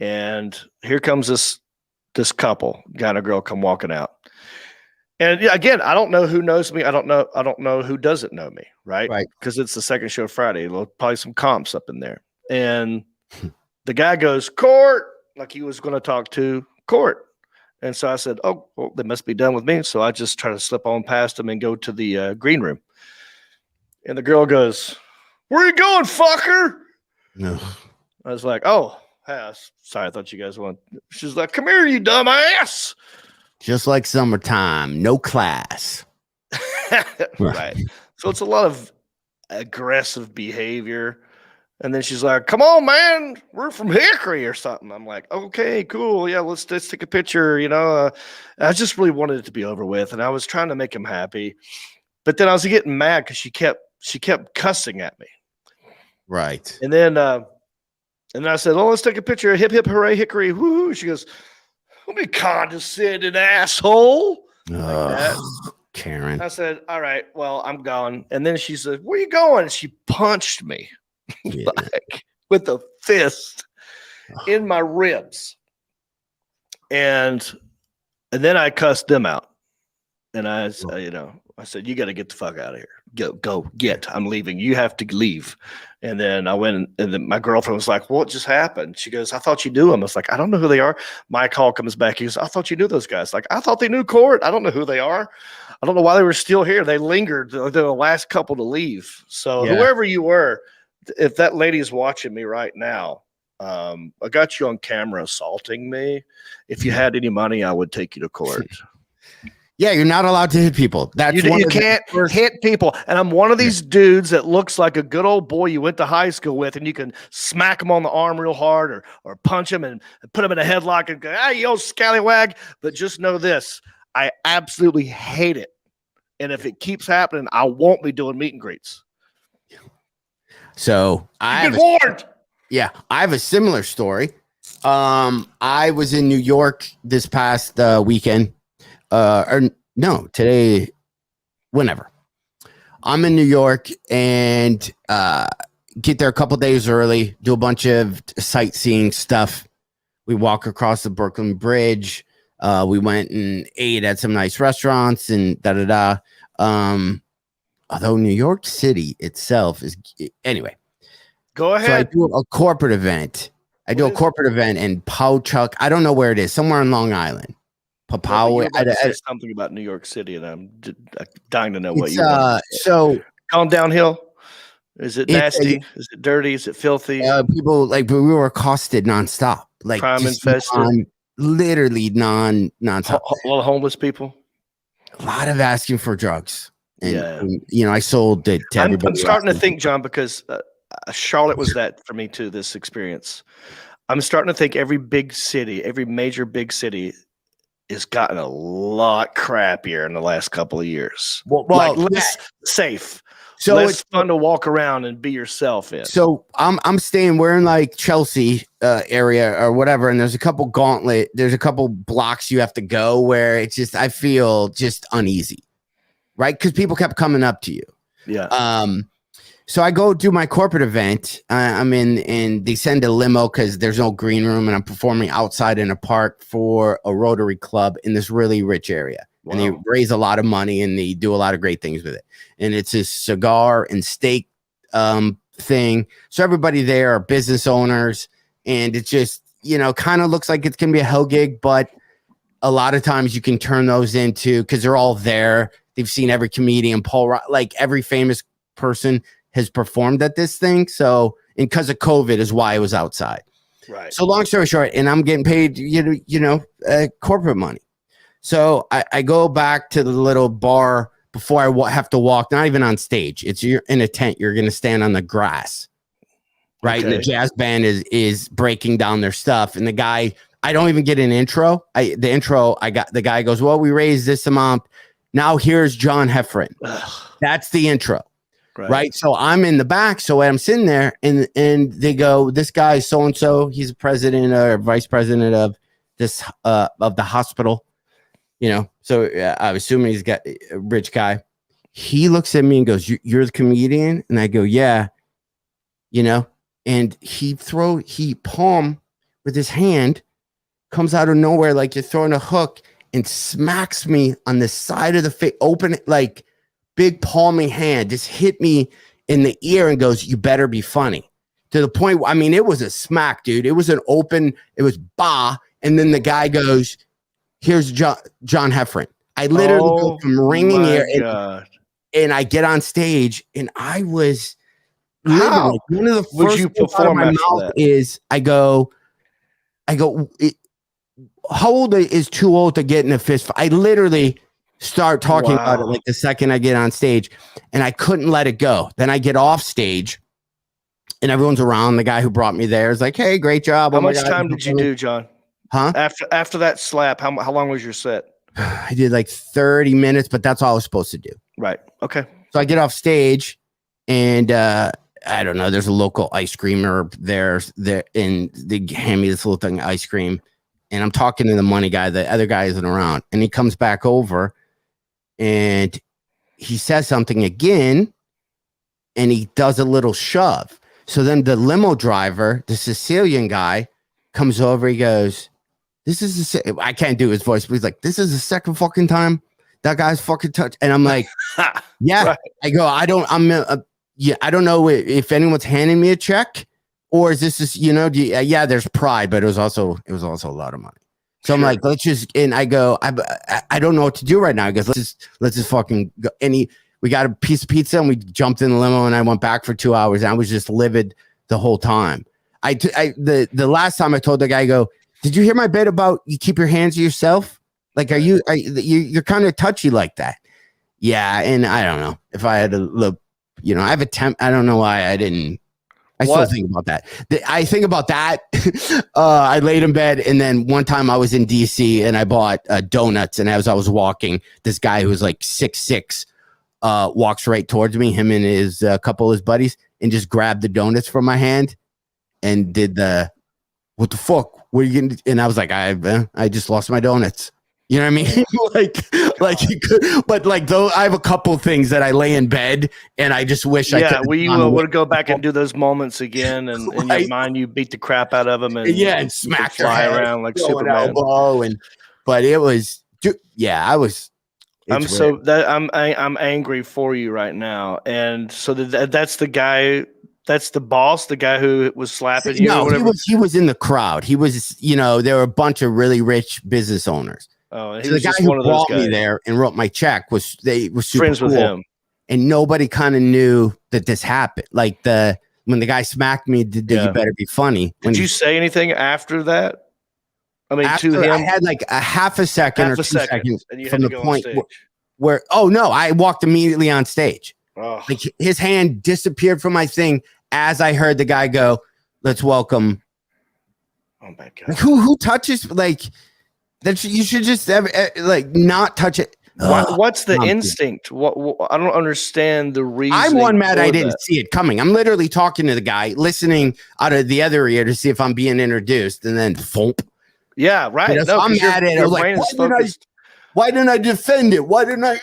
and here comes this couple, guy and a girl, come walking out. And again, I don't know who knows me. I don't know who doesn't know me, right? Right. Because it's the second show Friday. There'll probably some comps up in there. And the guy goes, Court, like he was going to talk to Court. And so I said, oh, well, they must be done with me. So I just try to slip on past them and go to the green room. And the girl goes, where you going, fucker? No. I was like, oh, hey, sorry, I thought you guys wanted. She's like, come here, you dumbass. Just like summertime, no class. Right. So it's a lot of aggressive behavior. And then she's like, come on, man, we're from Hickory or something. I'm like, okay, cool. Yeah, let's take a picture. I just really wanted it to be over with. And I was trying to make him happy. But then I was getting mad because she kept cussing at me. Right. And then I said, oh, let's take a picture. Hip, hip, hooray, Hickory. Woo. She goes, don't be condescending, asshole. Like Karen. I said, all right, well, I'm gone. And then she said, where you going? She punched me like with a fist in my ribs. And then I cussed them out. And I said, you got to get the fuck out of here. Go get. I'm leaving. You have to leave. And then I went, and then my girlfriend was like, what just happened? She goes, I thought you knew them. I was like, I don't know who they are. My call comes back. He goes, I thought you knew those guys. Like, I thought they knew Court. I don't know who they are. I don't know why they were still here. They lingered. They're the last couple to leave. So whoever you were, if that lady is watching me right now, I got you on camera assaulting me. If you had any money, I would take you to court. Yeah, you're not allowed to hit people. That's you can't hit people. And I'm one of these dudes that looks like a good old boy you went to high school with, and you can smack him on the arm real hard or punch him and put him in a headlock and go, you old scallywag. But just know this, I absolutely hate it. And if it keeps happening, I won't be doing meet and greets. So I've been warned. Yeah, I have a similar story. I was in New York this past weekend. Today, whenever. I'm in New York and get there a couple days early, do a bunch of sightseeing stuff. We walk across the Brooklyn Bridge. We went and ate at some nice restaurants and da-da-da. Although New York City itself is... Anyway. Go ahead. So I do a corporate event. I do a corporate event in Pauchuck. I don't know where it is. Somewhere on Long Island. Papawa. I say something about New York City, and I'm dying to know what you want. So gone downhill. Is it nasty? Is it dirty? Is it filthy? People we were accosted nonstop, like crime infested, literally nonstop. A lot of homeless people. A lot of asking for drugs, and I sold it to everybody. I'm starting to think, John, because Charlotte was that for me too. This experience, I'm starting to think every major big city has gotten a lot crappier in the last couple of years. Well, less safe. So less fun to walk around and be yourself in. So I'm staying. We're in like Chelsea area or whatever, and there's a couple blocks you have to go where it's just I feel just uneasy, right? Because people kept coming up to you. Yeah. So I go do my corporate event. I'm in, and they send a limo because there's no green room, and I'm performing outside in a park for a Rotary Club in this really rich area. Wow. And they raise a lot of money, and they do a lot of great things with it. And it's a cigar and steak thing. So everybody there are business owners, and it just kind of looks like it's gonna be a hell gig, but a lot of times you can turn those into because they're all there. They've seen every comedian, like every famous person has performed at this thing. So, and because of COVID is why I was outside. Right. So long story short, and I'm getting paid, corporate money. So I go back to the little bar before I have to walk, not even on stage. You're in a tent. You're going to stand on the grass. Right. Okay. And the jazz band is breaking down their stuff. And the guy I don't even get an intro. The intro, I got the guy goes, well, we raised this amount. Now here's John Heffron. That's the intro. Right. So I'm in the back. So I'm sitting there and they go, this guy, so-and-so, he's a president or vice president of this, of the hospital, So I'm assuming he's got a rich guy. He looks at me and goes, you're the comedian? And I go, yeah, and he palm with his hand comes out of nowhere. Like you're throwing a hook and smacks me on the side of the face, open, like, big palming hand just hit me in the ear and goes, you better be funny. To the point, it was a smack, dude. It was an open, it was bah. And then the guy goes, here's John Heffron. I literally go from ringing ear and I get on stage and I was literally like, one of the first you things out of my mouth is I go, how old is too old to get in a fist fight? I literally start talking about it like the second I get on stage, and I couldn't let it go. Then I get off stage and everyone's around. The guy who brought me there is like, hey, great job. How much time did you do, John? Huh? After that slap, how long was your set? I did like 30 minutes, but that's all I was supposed to do. Right. Okay. So I get off stage and I don't know, there's a local ice creamer there and they hand me this little thing of ice cream. And I'm talking to the money guy. The other guy isn't around. And he comes back over and he says something again and he does a little shove. So then the limo driver, the Sicilian guy, comes over. He goes, I can't do his voice, but he's like, this is the second fucking time that guy's fucking touched. And I'm like, yeah. Right. I go, I don't know if anyone's handing me a check. Or is this just, yeah, there's pride, but it was also a lot of money. So I'm like, let's just, and I go, I don't know what to do right now. I guess let's just fucking go. And we got a piece of pizza and we jumped in the limo and I went back for 2 hours and I was just livid the whole time. The last time I told the guy, I go, did you hear my bit about you keep your hands to yourself? Like, you're kind of touchy like that. Yeah. And I don't know if I had to look, I have a I don't know why I didn't. I still think about that. I think about that. I laid in bed, and then one time I was in DC and I bought donuts. And as I was walking, this guy who was like 6'6" walks right towards me, him and his couple of his buddies, and just grabbed the donuts from my hand and did what the fuck? What are you gonna do? And I was like, I just lost my donuts. You know what I mean? like you could, but like though I have a couple things that I lay in bed and I just wish I could. Yeah, we would go back and do those moments again, and in your mind you beat the crap out of them, and and smack their fly head around like Superman. Elbow but it was, I was. I'm angry for you right now, and so that's the guy. That's the boss, the guy who was slapping you. No, he was in the crowd. He was, there were a bunch of really rich business owners. Oh, so the guy who brought me there and wrote my check was super friends with him, and nobody kind of knew that this happened. Like when the guy smacked me, you better be funny. Did you say anything after that? I mean, to him, I had like a half a second or 2 seconds from the point where I walked immediately on stage. Oh. Like his hand disappeared from my thing as I heard the guy go, "Let's welcome." Oh my god! Like, who touches like? That you should just not touch it. What's the instinct? What I don't understand the reason. I'm one mad I didn't see it coming. I'm literally talking to the guy, listening out of the other ear to see if I'm being introduced, and then thump. Yeah, right. So I'm mad at it. I was like, why didn't I defend it? Why didn't I?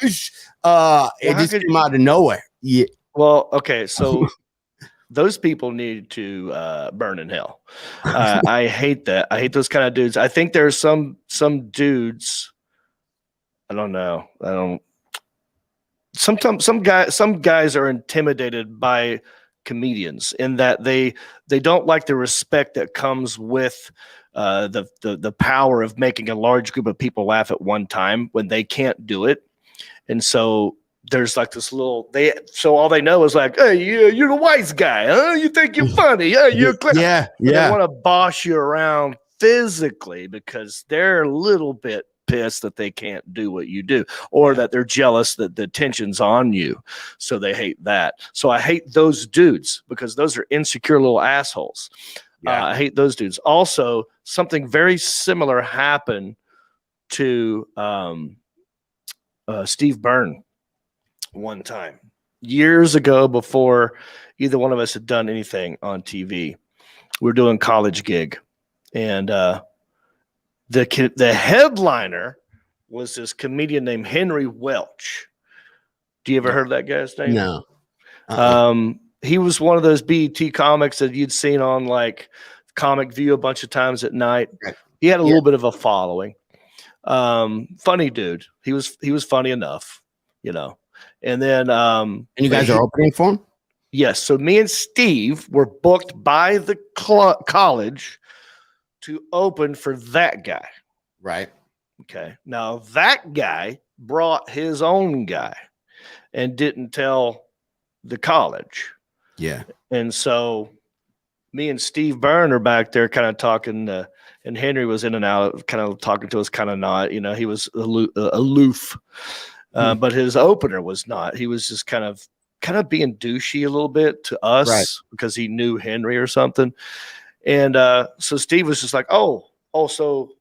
It just came out of nowhere. Yeah. Well, okay, so. Those people need to burn in hell. I hate that. I hate those kind of dudes. I think there's some dudes. I don't know. Sometimes some guys are intimidated by comedians in that they don't like the respect that comes with the power of making a large group of people laugh at one time when they can't do it, and so. There's like this so all they know is like, hey, you're the wise guy, huh? You think you're funny, you're clever. Yeah. They want to boss you around physically because they're a little bit pissed that they can't do what you do, or that they're jealous that the attention's on you, so they hate that. So I hate those dudes because those are insecure little assholes. I hate those dudes. Also, something very similar happened to Steve Byrne one time years ago before either one of us had done anything on TV. We were doing college gig, and the headliner was this comedian named Henry Welch. Do you ever heard of that guy's name? No. He was one of those BET comics that you'd seen on like Comic View a bunch of times at night. Right. He had a little bit of a following. Funny dude. He was funny enough, you know. And then and you guys are opening for him? Yes. So me and Steve were booked by the college to open for that guy. Right. Okay. Now that guy brought his own guy and didn't tell the college. Yeah. And so me and Steve Byrne are back there kind of talking, and Henry was in and out, kind of talking to us, kind of not, you know, he was aloof, but his opener was not. He was just kind of being douchey a little bit to us because he knew Henry or something. And so Steve was just like, oh, so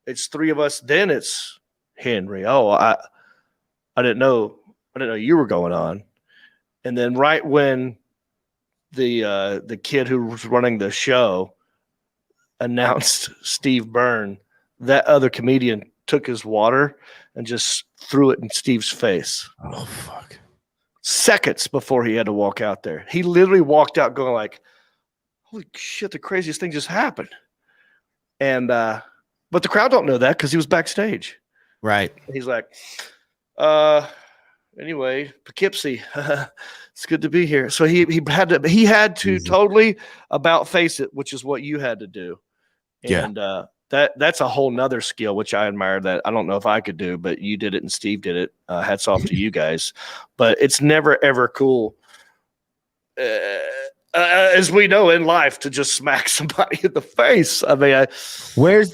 it's three of us. Then it's Henry. Oh, I didn't know you were going on. And then right when the kid who was running the show announced Steve Byrne, that other comedian took his water and just threw it in Steve's face. Oh, fuck. Seconds before he had to walk out there. He literally walked out going like, holy shit, the craziest thing just happened. And but the crowd don't know that because he was backstage. Right. And he's like, anyway, Poughkeepsie, it's good to be here. So he had to totally about face it, which is what you had to do. And that's a whole nother skill, which I admire that I don't know if I could do, but you did it and Steve did it. Hats off to you guys. But it's never, ever cool, as we know in life, to just smack somebody in the face. I mean, when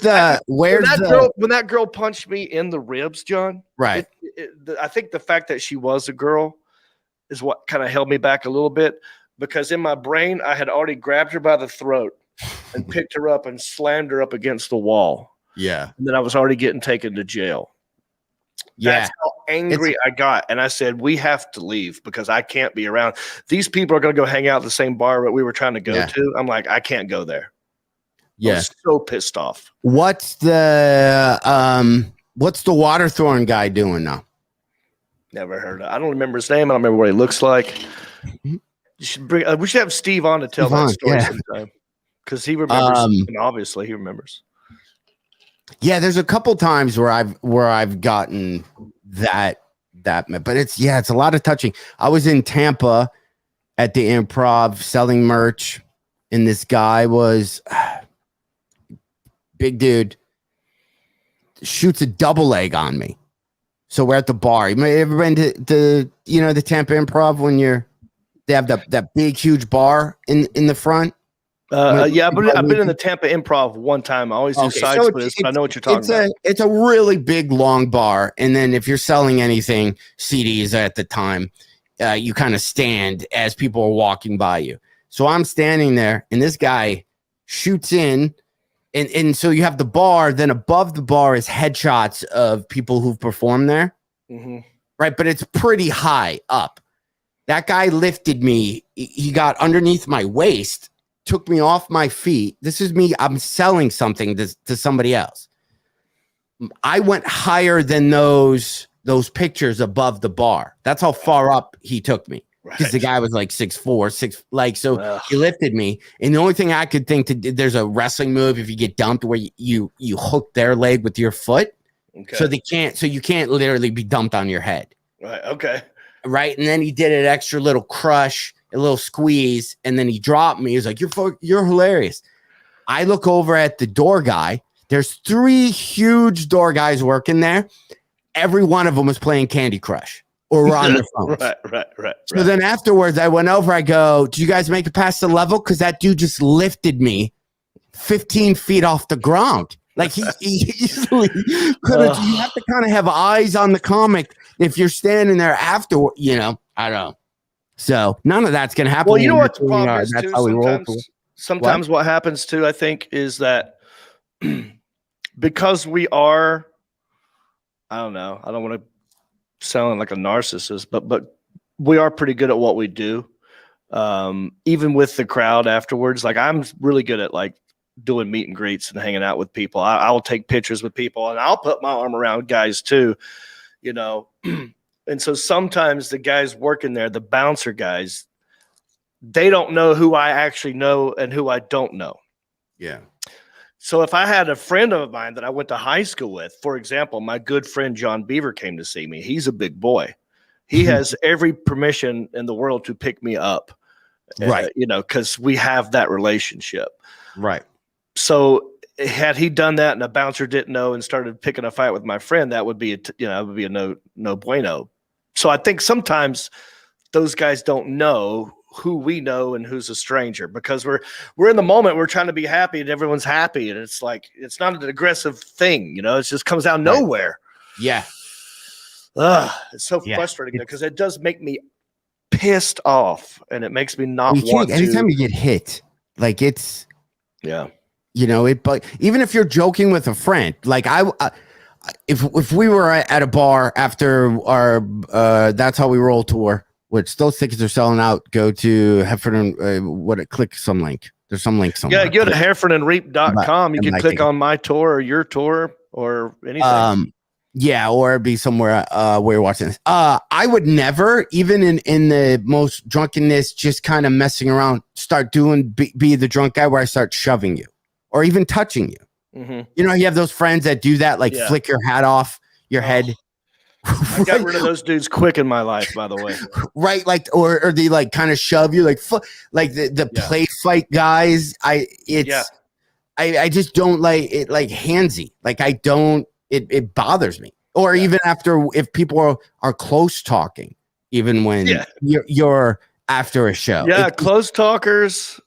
that girl punched me in the ribs, John, right. I think the fact that she was a girl is what kind of held me back a little bit, because in my brain, I had already grabbed her by the throat and picked her up and slammed her up against the wall. Yeah. And then I was already getting taken to jail. Yeah. That's how angry I got. And I said, we have to leave because I can't be around. These people are going to go hang out at the same bar that we were trying to go to. I'm like, I can't go there. Yeah. I was so pissed off. What's the water throwing guy doing now? Never heard of. I don't remember his name. I don't remember what he looks like. You should we should have Steve on to tell that story sometime, because he remembers. And obviously, he remembers. Yeah, there's a couple times where I've gotten that, but it's a lot of touching. I was in Tampa at the Improv selling merch, and this guy was big dude, shoots a double leg on me. So we're at the bar. You may ever been to the Tampa Improv when they have that big huge bar in the front? Yeah, but I've been in the Tampa Improv one time. I always do side splits, but I know what you're talking about. It's a really big, long bar. And then if you're selling anything, CDs at the time, you kind of stand as people are walking by you. So I'm standing there, and this guy shoots in. And so you have the bar, then above the bar is headshots of people who've performed there. Mm-hmm. Right. But it's pretty high up. That guy lifted me. He got underneath my waist, took me off my feet. This is me. I'm selling something to somebody else. I went higher than those pictures above the bar. That's how far up he took me. Because the guy was like 6'4", so he lifted me. And the only thing I could think there's a wrestling move if you get dumped where you hook their leg with your foot. Okay. So you can't literally be dumped on your head. Right. Okay. Right. And then he did an extra little crush, a little squeeze, and then he dropped me. He was like, you're hilarious. I look over at the door guy. There's 3 huge door guys working there. Every one of them was playing Candy Crush. Or on their phones. Right. So then afterwards, I went over. I go, "Did you guys make it past the level?" Because that dude just lifted me 15 feet off the ground. Like he easily could have. You have to kind of have eyes on the comic if you're standing there after. I don't know. So none of that's gonna happen. Well, you know what the problem is that's too. how we roll. sometimes what happens too, I think, is that because we are, I don't know, I don't want to sound like a narcissist, but we are pretty good at what we do. Even with the crowd afterwards, like I'm really good at like doing meet and greets and hanging out with people. I will take pictures with people and I'll put my arm around guys too, you know. And so sometimes the guys working there, the bouncer guys, they don't know who I actually know and who I don't know. Yeah. So if I had a friend of mine that I went to high school with, for example, my good friend John Beaver came to see me. He's a big boy. He has every permission in the world to pick me up, right? You know, because we have that relationship, right? So had he done that and a bouncer didn't know and started picking a fight with my friend, that would be a no bueno. So I think sometimes those guys don't know who we know and who's a stranger because we're in the moment. We're trying to be happy and everyone's happy, and it's like it's not an aggressive thing, you know. It just comes out of nowhere. Yeah. It's so frustrating because it does make me pissed off, and it makes me not want to. Anytime you get hit, like it's you know it. But even if you're joking with a friend, like if we were at a bar after our That's How We Roll tour, which those tickets are selling out, go to Heffron click some link. There's some link somewhere. Yeah, go to heffronandreep.com. You can click on my tour or your tour or anything. Yeah, or it'd be somewhere where you're watching this. I would never, even in the most drunkenness, just kind of messing around, start doing be the drunk guy where I start shoving you or even touching you. Mm-hmm. You know, you have those friends that do that, like flick your hat off your head. I got rid of those dudes quick in my life, by the way. Right, like or they like kind of shove you, like the play fight guys. I just don't like it, like handsy. Like I don't. It bothers me. Or even after, if people are close talking, even when you're after a show. Yeah, close talkers.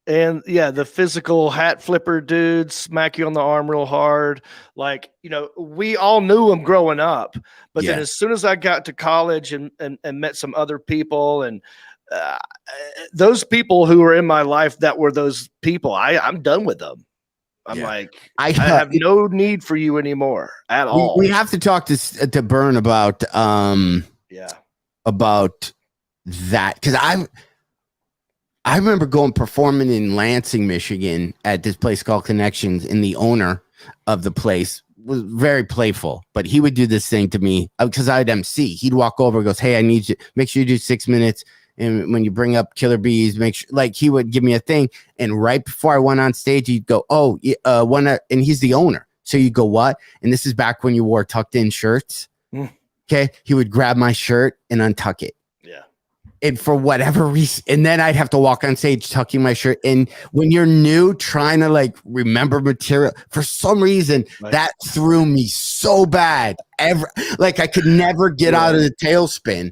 And the physical hat flipper dudes smack you on the arm real hard. Like, you know, we all knew them growing up. But then as soon as I got to college and met some other people and those people who were in my life that were those people, I'm done with them. I'm like, I have no need for you anymore at all. We have to talk to Byrne about about that, because I remember performing in Lansing, Michigan at this place called Connections, and the owner of the place was very playful, but he would do this thing to me because I'd MC. He'd walk over and goes, "Hey, I need you. Make sure you do 6 minutes. And when you bring up Killer Bees, make sure," like he would give me a thing. And right before I went on stage, he'd go, "Oh, and he's the owner." So you go, "What?" And this is back when you wore tucked in shirts. Okay. He would grab my shirt and untuck it. Yeah. And for whatever reason, and then I'd have to walk on stage tucking my shirt. And when you're new, trying to like remember material, for some reason, that threw me so bad. Like I could never get out of the tailspin.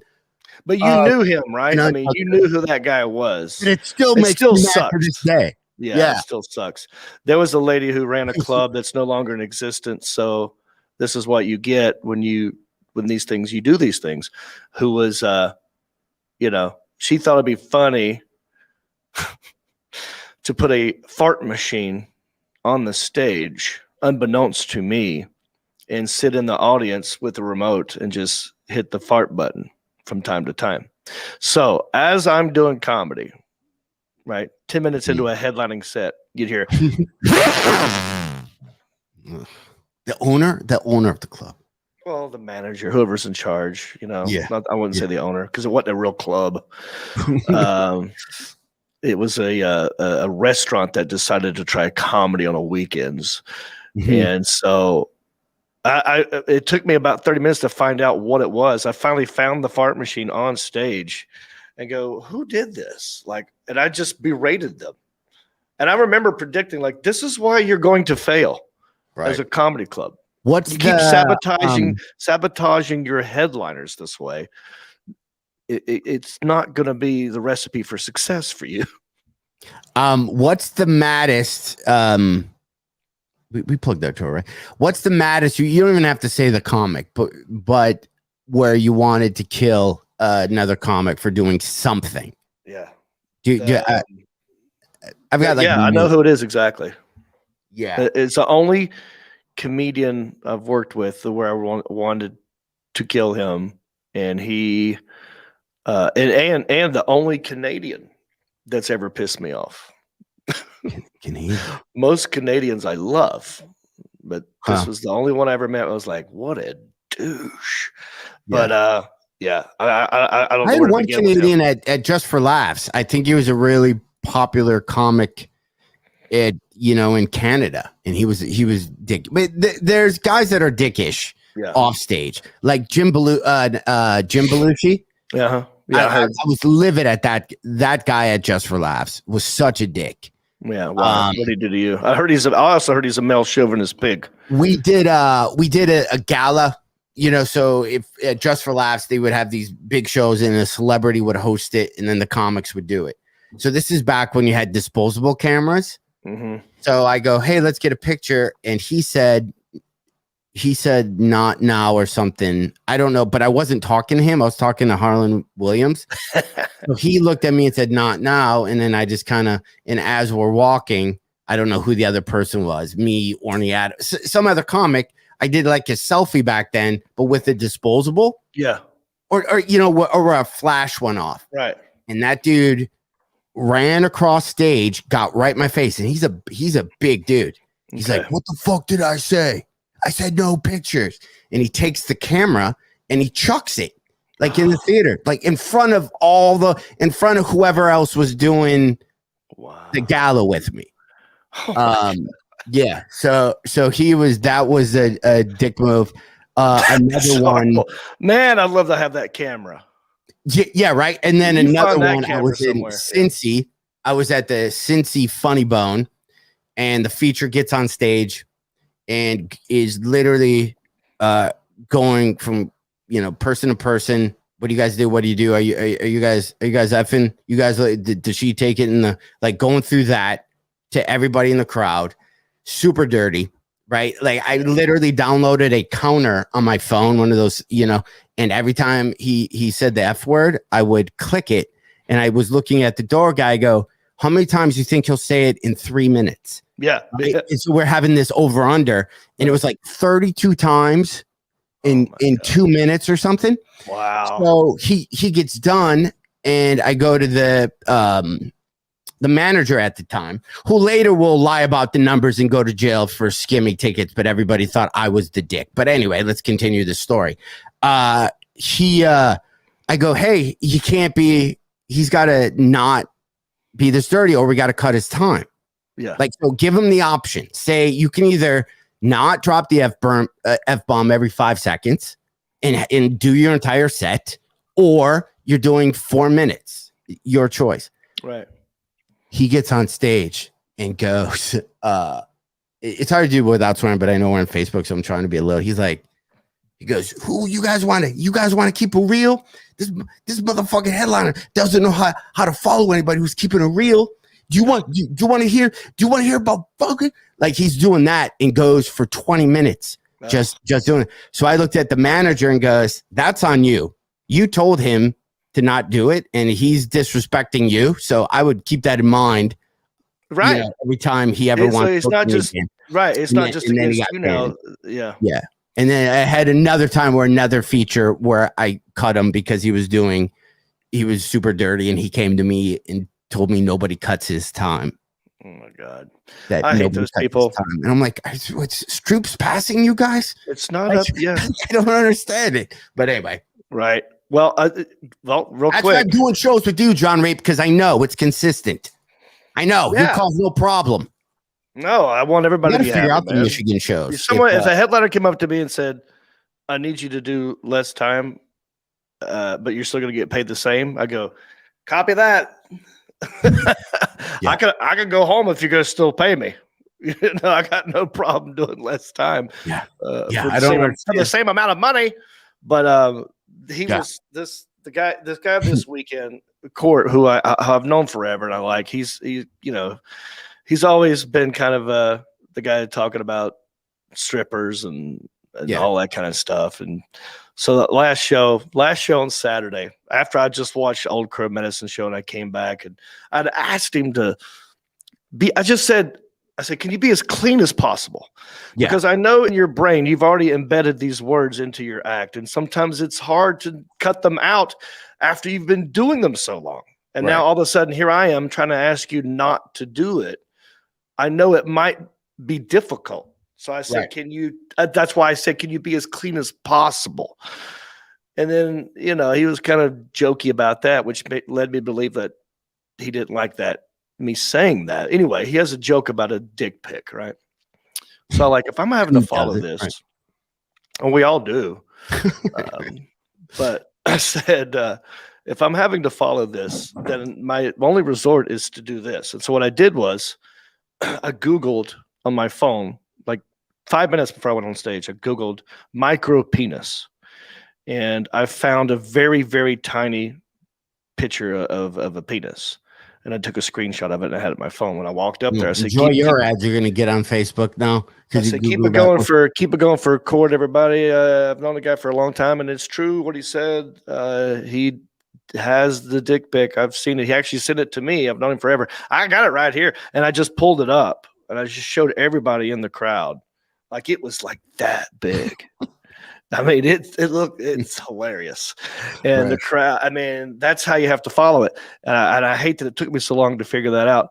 But you knew him, right? I mean, you knew who that guy was. But it still makes me mad to this day. Yeah, it still sucks. There was a lady who ran a club that's no longer in existence. So this is what you get when you do these things. Who was, she thought it'd be funny to put a fart machine on the stage, unbeknownst to me, and sit in the audience with the remote and just hit the fart button from time to time. So as I'm doing comedy, right, 10 minutes into a headlining set, you'd hear the owner of the club. Well, the manager, whoever's in charge, I wouldn't say the owner because it wasn't a real club. It was a restaurant that decided to try comedy on the weekends. And so it took me about 30 minutes to find out what it was. I finally found the fart machine on stage and go, who did this? And I just berated them. And I remember predicting, this is why you're going to fail as a comedy club. You keep sabotaging your headliners this way. It's not going to be the recipe for success for you. What's the maddest? We plugged that tour, right? What's the maddest? You don't even have to say the comic, but where you wanted to kill another comic for doing something. Yeah. I've got like I know who it is exactly. Yeah, It's the only comedian I've worked with where I wanted to kill him, and he and the only Canadian that's ever pissed me off. Canadian. Most Canadians I love, but this Huh. was the only one I ever met. I was like, what a douche. Yeah. But I don't know I had where to one begin with him. Canadian at Just for Laughs. I think he was a really popular comic in Canada, and he was dick. But there's guys that are dickish off stage, like Jim Belushi. Yeah. I was livid at that guy at Just for Laughs. Was such a dick. Yeah, wow. What did he do to you? I also heard he's a male chauvinist pig. We did a gala, so if at Just for Laughs they would have these big shows and a celebrity would host it and then the comics would do it. So this is back when you had disposable cameras. Mm-hmm. So I go, hey, let's get a picture. And he said not now or something. I don't know, but I wasn't talking to him. I was talking to Harlan Williams. So he looked at me and said, not now. And then I just and as we're walking, I don't know who the other person was, me, Orny Adams, some other comic. I did like a selfie back then, but with a disposable. Yeah. Or a flash went off. Right. And that dude ran across stage, got right in my face. And he's a big dude. He's like, what the fuck did I say? I said no pictures. And he takes the camera and he chucks it like in the theater, like in front of whoever else was doing the gala with me. Yeah. So that was a dick move. Another one, man, I'd love to have that camera. Yeah, right. And then another one, I was in somewhere. Cincy. Yeah. I was at the Cincy Funny Bone, and the feature gets on stage and is literally going from person to person. What do you guys do? What do you do? Are you guys effing? You guys, does she take it in the going through that to everybody in the crowd? Super dirty, right? Like I literally downloaded a counter on my phone, one of those, and every time he said the F word, I would click it. And I was looking at the door guy, I go, how many times do you think he'll say it in 3 minutes? Yeah. Right? And so we're having this over under, and it was like 32 times in 2 minutes or something. Wow. So he gets done, and I go to the manager at the time, who later will lie about the numbers and go to jail for skimming tickets, but everybody thought I was the dick. But anyway, let's continue the story. I go, hey, you can't be, he's got to not be this dirty, or we got to cut his time. Yeah. Like, so give him the option. Say you can either not drop the F-bomb every 5 seconds and do your entire set, or you're doing 4 minutes. Your choice. Right. He gets on stage and goes, it's hard to do without swearing, but I know we're on Facebook, so I'm trying to be a little. He's like, he goes, who you guys want to keep it real? This motherfucking headliner doesn't know how to follow anybody who's keeping it real. Do you want to hear about fucking? Like, he's doing that and goes for 20 minutes just doing it. So I looked at the manager and goes, that's on you. You told him to not do it, and he's disrespecting you. So I would keep that in mind. Right. Every time he ever wants. It's not just right. It's not just against you now. Yeah. Yeah. And then I had another time where another feature where I cut him because he was super dirty, and he came to me and told me nobody cuts his time. Oh my God. That I hate those people. And I'm like, what's troops passing you guys? It's not up. Yeah. I don't understand it. But anyway. Right. Well, real That's quick. why I'm doing shows with you, John Reep, because I know it's consistent. I know. You cause no problem. No, I want everybody to figure out the Michigan shows. If a headliner came up to me and said, I need you to do less time, but you're still going to get paid the same, I go, copy that. I could go home if you're going to still pay me. I got no problem doing less time. Yeah. For the same amount of money. But this guy this weekend, Court, who I've known forever, and I like. He's always been kind of the guy talking about strippers and all that kind of stuff. And so the last show on Saturday, after I just watched Old Crow Medicine Show and I came back, and I'd asked him to I said, can you be as clean as possible? Yeah. Because I know in your brain, you've already embedded these words into your act. And sometimes it's hard to cut them out after you've been doing them so long. And now all of a sudden, here I am trying to ask you not to do it. I know it might be difficult. So I said, can you, that's why I said, can you be as clean as possible? And then, he was kind of jokey about that, which led me to believe that he didn't like that. Me saying that. Anyway, he has a joke about a dick pic, right? So like, if I'm having to follow this, and we all do, but I said, if I'm having to follow this, then my only resort is to do this. And so what I did was I Googled on my phone, like 5 minutes before I went on stage, I Googled micro penis, and I found a very, very tiny picture of a penis. And I took a screenshot of it and I had it on my phone. When I walked up there, I said, enjoy your ads you're going to get on Facebook now. I said, keep it going for a court, everybody. I've known the guy for a long time, and it's true what he said. He has the dick pic. I've seen it. He actually sent it to me. I've known him forever. I got it right here. And I just pulled it up and I just showed everybody in the crowd. Like it was like that big. I mean, it's hilarious. And the crowd, I mean, that's how you have to follow it. And I hate that it took me so long to figure that out,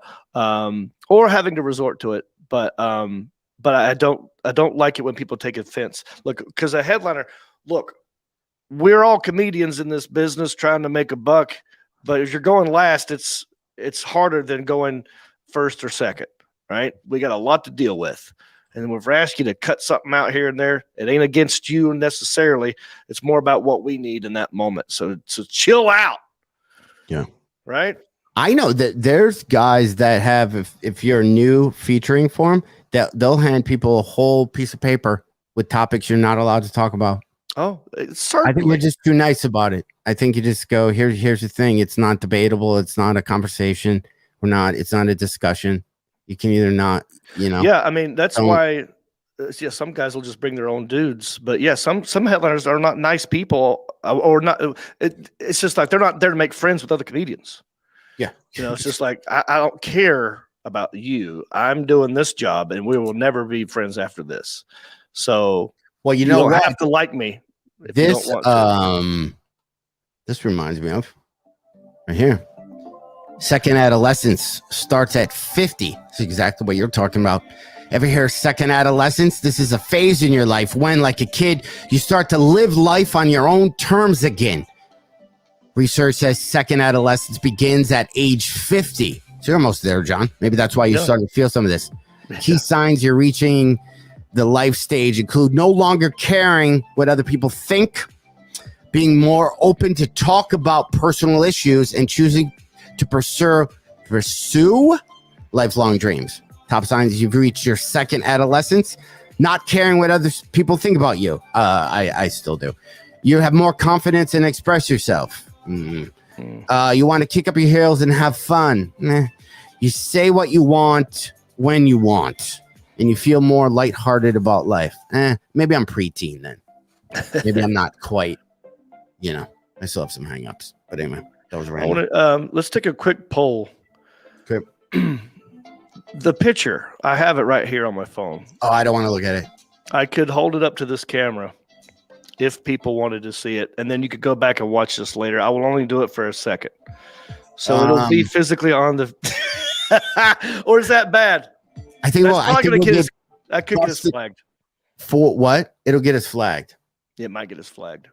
or having to resort to it. But I don't like it when people take offense. Look, because a headliner, we're all comedians in this business trying to make a buck. But if you're going last, it's harder than going first or second, right? We got a lot to deal with. And if we're asking you to cut something out here and there, it ain't against you necessarily. It's more about what we need in that moment. So chill out. Yeah. Right? I know that there's guys that have, if you're new featuring for them, that they'll hand people a whole piece of paper with topics you're not allowed to talk about. Oh, certainly. I think we're just too nice about it. I think you just go, here's the thing. It's not debatable. It's not a conversation. It's not a discussion. You can either not, Yeah, I mean, that's why, some guys will just bring their own dudes. But yeah, some headliners are not nice people or not. It's just like they're not there to make friends with other comedians. Yeah. It's just like, I don't care about you. I'm doing this job and we will never be friends after this. So, well, you don't have to like me if you don't want to. This reminds me of right here. Second adolescence starts at 50. That's exactly what you're talking about. Ever hear second adolescence? This is a phase in your life when, like a kid, you start to live life on your own terms again. Research says second adolescence begins at age 50. So you're almost there, John. Maybe that's why you're starting to feel some of this. Key signs you're reaching the life stage include no longer caring what other people think, being more open to talk about personal issues, and choosing to pursue lifelong dreams. Top signs you've reached your second adolescence. Not caring what other people think about you. I still do. You have more confidence and express yourself. You want to kick up your heels and have fun. You say what you want when you want. And you feel more lighthearted about life. Maybe I'm preteen then. Maybe I'm not quite, I still have some hangups. But anyway. Let's take a quick poll. Okay. The picture, I have it right here on my phone. Oh, I don't want to look at it. I could hold it up to this camera if people wanted to see it, and then you could go back and watch this later. I will only do it for a second. So it'll be physically on the or is that bad? I think I could get us flagged. For what? It'll get us flagged. It might get us flagged.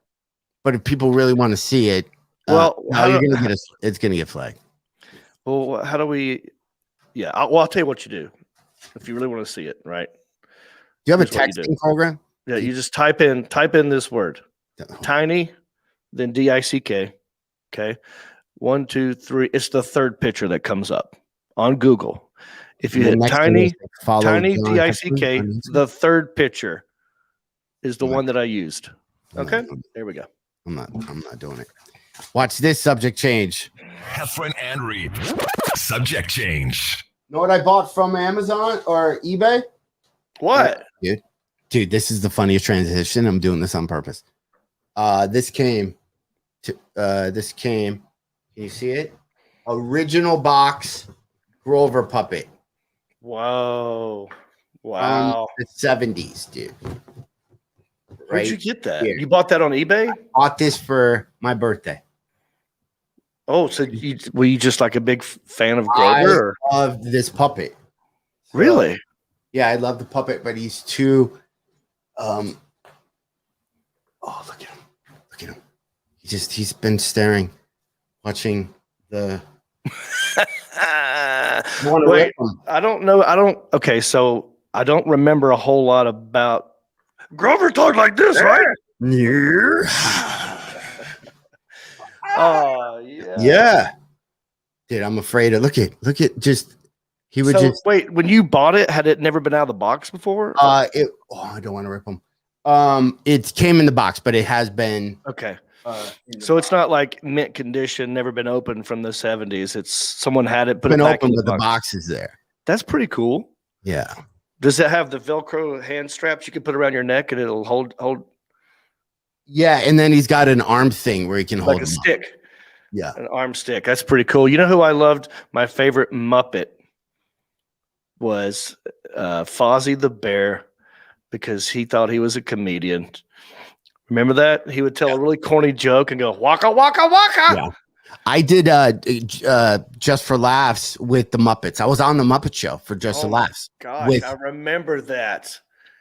But if people really want to see it, it's gonna get flagged. Well, how do we? Yeah, I'll tell you what you do if you really want to see it. Right? Do you have a texting program? Yeah, you just type in this word, tiny, then DICK. Okay, 1, 2, 3. It's the third picture that comes up on Google. If you hit tiny DICK, the third picture is the one that I used. Okay, there we go. I'm not doing it. Watch this subject change. Heffron and Reep. Subject change. Know what I bought from Amazon or eBay? What? Dude, this is the funniest transition. I'm doing this on purpose. This came. Can you see it? Original box Grover puppet. Whoa. Wow. The 70s, dude. Where'd you get that? Here. You bought that on eBay? I bought this for my birthday. Oh, so were you just like a big fan of Grover? I love this puppet. Really? Yeah, I love the puppet, but he's too. Oh, look at him! Look at him! He's been staring, watching the. Wait, I don't know. Okay, so I don't remember a whole lot about Grover. Talked like this, right? Yeah. Oh yeah. Yeah. Dude, I'm afraid of look at just he would just wait, when you bought it, had it never been out of the box before? I don't want to rip them. It came in the box, but it has been okay. So it's not like mint condition, never been opened from the 70s. It's someone had it, put it back open, in but the box is there. That's pretty cool. Yeah. Does it have the Velcro hand straps you can put around your neck and it'll hold? Yeah, and then he's got an arm thing where he can hold like a stick. Yeah, an arm stick. That's pretty cool. You know who I loved? My favorite Muppet was Fozzie the Bear because he thought he was a comedian. Remember that? He would tell a really corny joke and go, waka, waka, waka. Yeah. I did Just for Laughs with the Muppets. I was on the Muppet Show for Just for Laughs. Gosh, I remember that.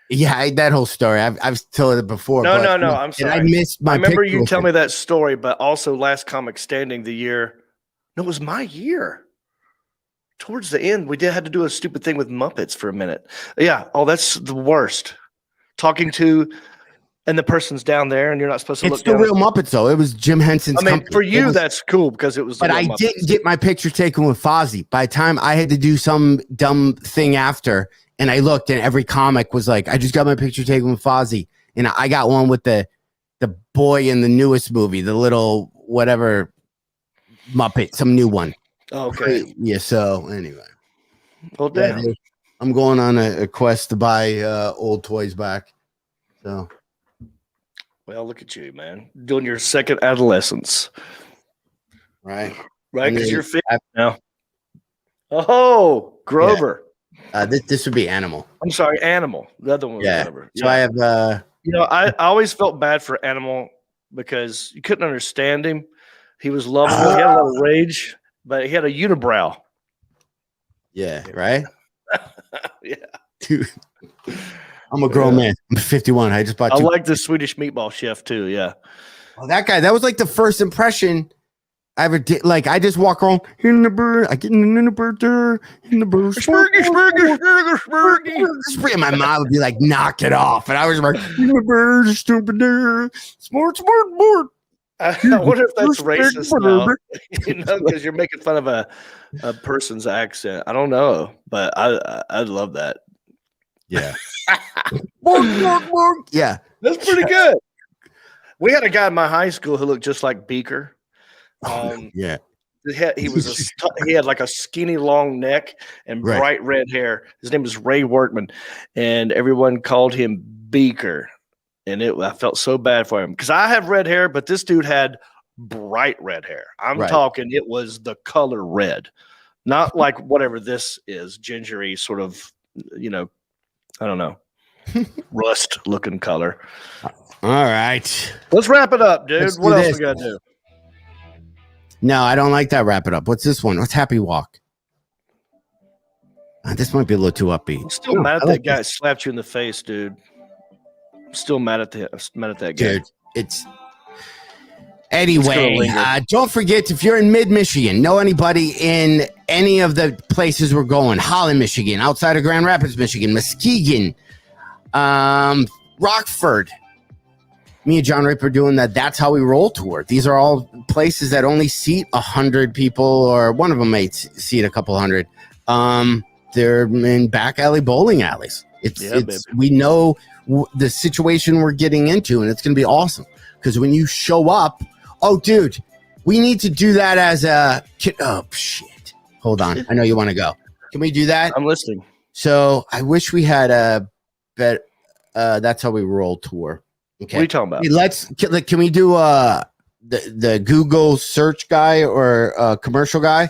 Yeah, that whole story. I've told it before. No, I'm sorry. I missed my. I remember you tell me that story, but also Last Comic Standing the year. No, it was my year. Towards the end, we had to do a stupid thing with Muppets for a minute. Yeah. Oh, that's the worst. Talking to, and the person's down there, and you're not supposed to look down. It's the real Muppets, though. It was Jim Henson's company. For you, that's cool because it was. But I didn't get my picture taken with Fozzie. By the time I had to do some dumb thing after. And I looked, and every comic was like, I just got my picture taken with Fozzie. And I got one with the boy in the newest movie, the little whatever Muppet, some new one. Okay. Yeah, so anyway. Well, damn. Yeah, I'm going on a quest to buy old toys back. So. Well, look at you, man. Doing your second adolescence. Right. Right, because you're fit now. Oh, Grover. Yeah. This would be Animal. I'm sorry, Animal. The other one was Grover. So I have I always felt bad for Animal because you couldn't understand him. He was lovable. He had a lot of rage, but he had a unibrow. Yeah, right? Yeah. Dude. I'm a grown man. I'm 51. I just bought I like the Swedish meatball chef too, yeah. Oh, that guy, that was like the first impression I ever did. Like, I just walk around in the bird. I get in the bird there, in the bird. Spurgy. My mom would be like, knock it off. And I was like, in the bird, stupid there. Smart. I wonder if that's racist now. Because you're making fun of a person's accent. I don't know, but I'd love that. Yeah. Yeah. That's pretty good. We had a guy in my high school who looked just like Beaker. Yeah. He had like a skinny long neck and bright red hair. His name was Ray Workman, and everyone called him Beaker. And I felt so bad for him because I have red hair, but this dude had bright red hair. I'm talking it was the color red, not like whatever this is, gingery sort of, I don't know, rust looking color. All right. Let's wrap it up, dude. What else we got to do? No, I don't like that. Wrap it up. What's this one? What's Happy Walk? This might be a little too upbeat. I'm still mad at that guy slapped you in the face, dude. I'm still mad at that guy. Dude, anyway, don't forget, if you're in mid-Michigan, know anybody in any of the places we're going, Holland, Michigan, outside of Grand Rapids, Michigan, Muskegon, Rockford. Me and John Reep are doing that That's How We Roll tour. These are all places that only seat 100 people, or one of them may seat a couple hundred. They're in back alley bowling alleys. We know the situation we're getting into, and it's going to be awesome. Because when you show up, oh, dude, we need to do that as a kid. Oh, shit. Hold on. I know you want to go. Can we do that? I'm listening. So I wish we had a That's How We Roll tour. Okay. What are you talking about? Can we do the Google search guy or commercial guy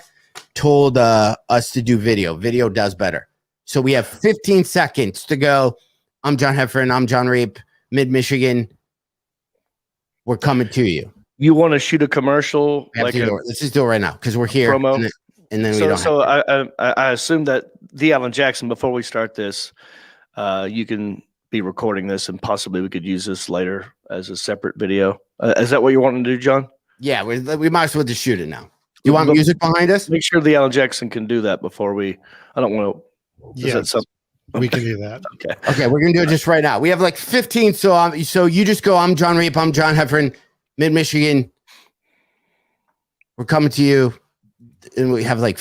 told us to do video. Video does better. So we have 15 seconds to go. I'm John Heffron. I'm John Reep, Mid-Michigan. We're coming to you. You want to shoot a commercial? Let's just do it right now because we're here. Promo. And then I assume that the Alan Jackson, before we start this, you can be recording this and possibly we could use this later as a separate video. Is that what you're wanting to do, John? Yeah, we might as well just shoot it now. You want music behind us? Make sure the Alan Jackson can do that before we. I don't want to. Yeah, we can do that. Okay, we're gonna do it just right now. We have like 15. So you just go. I'm John Reep. I'm John Heffron, Mid-Michigan. We're coming to you, and we have like.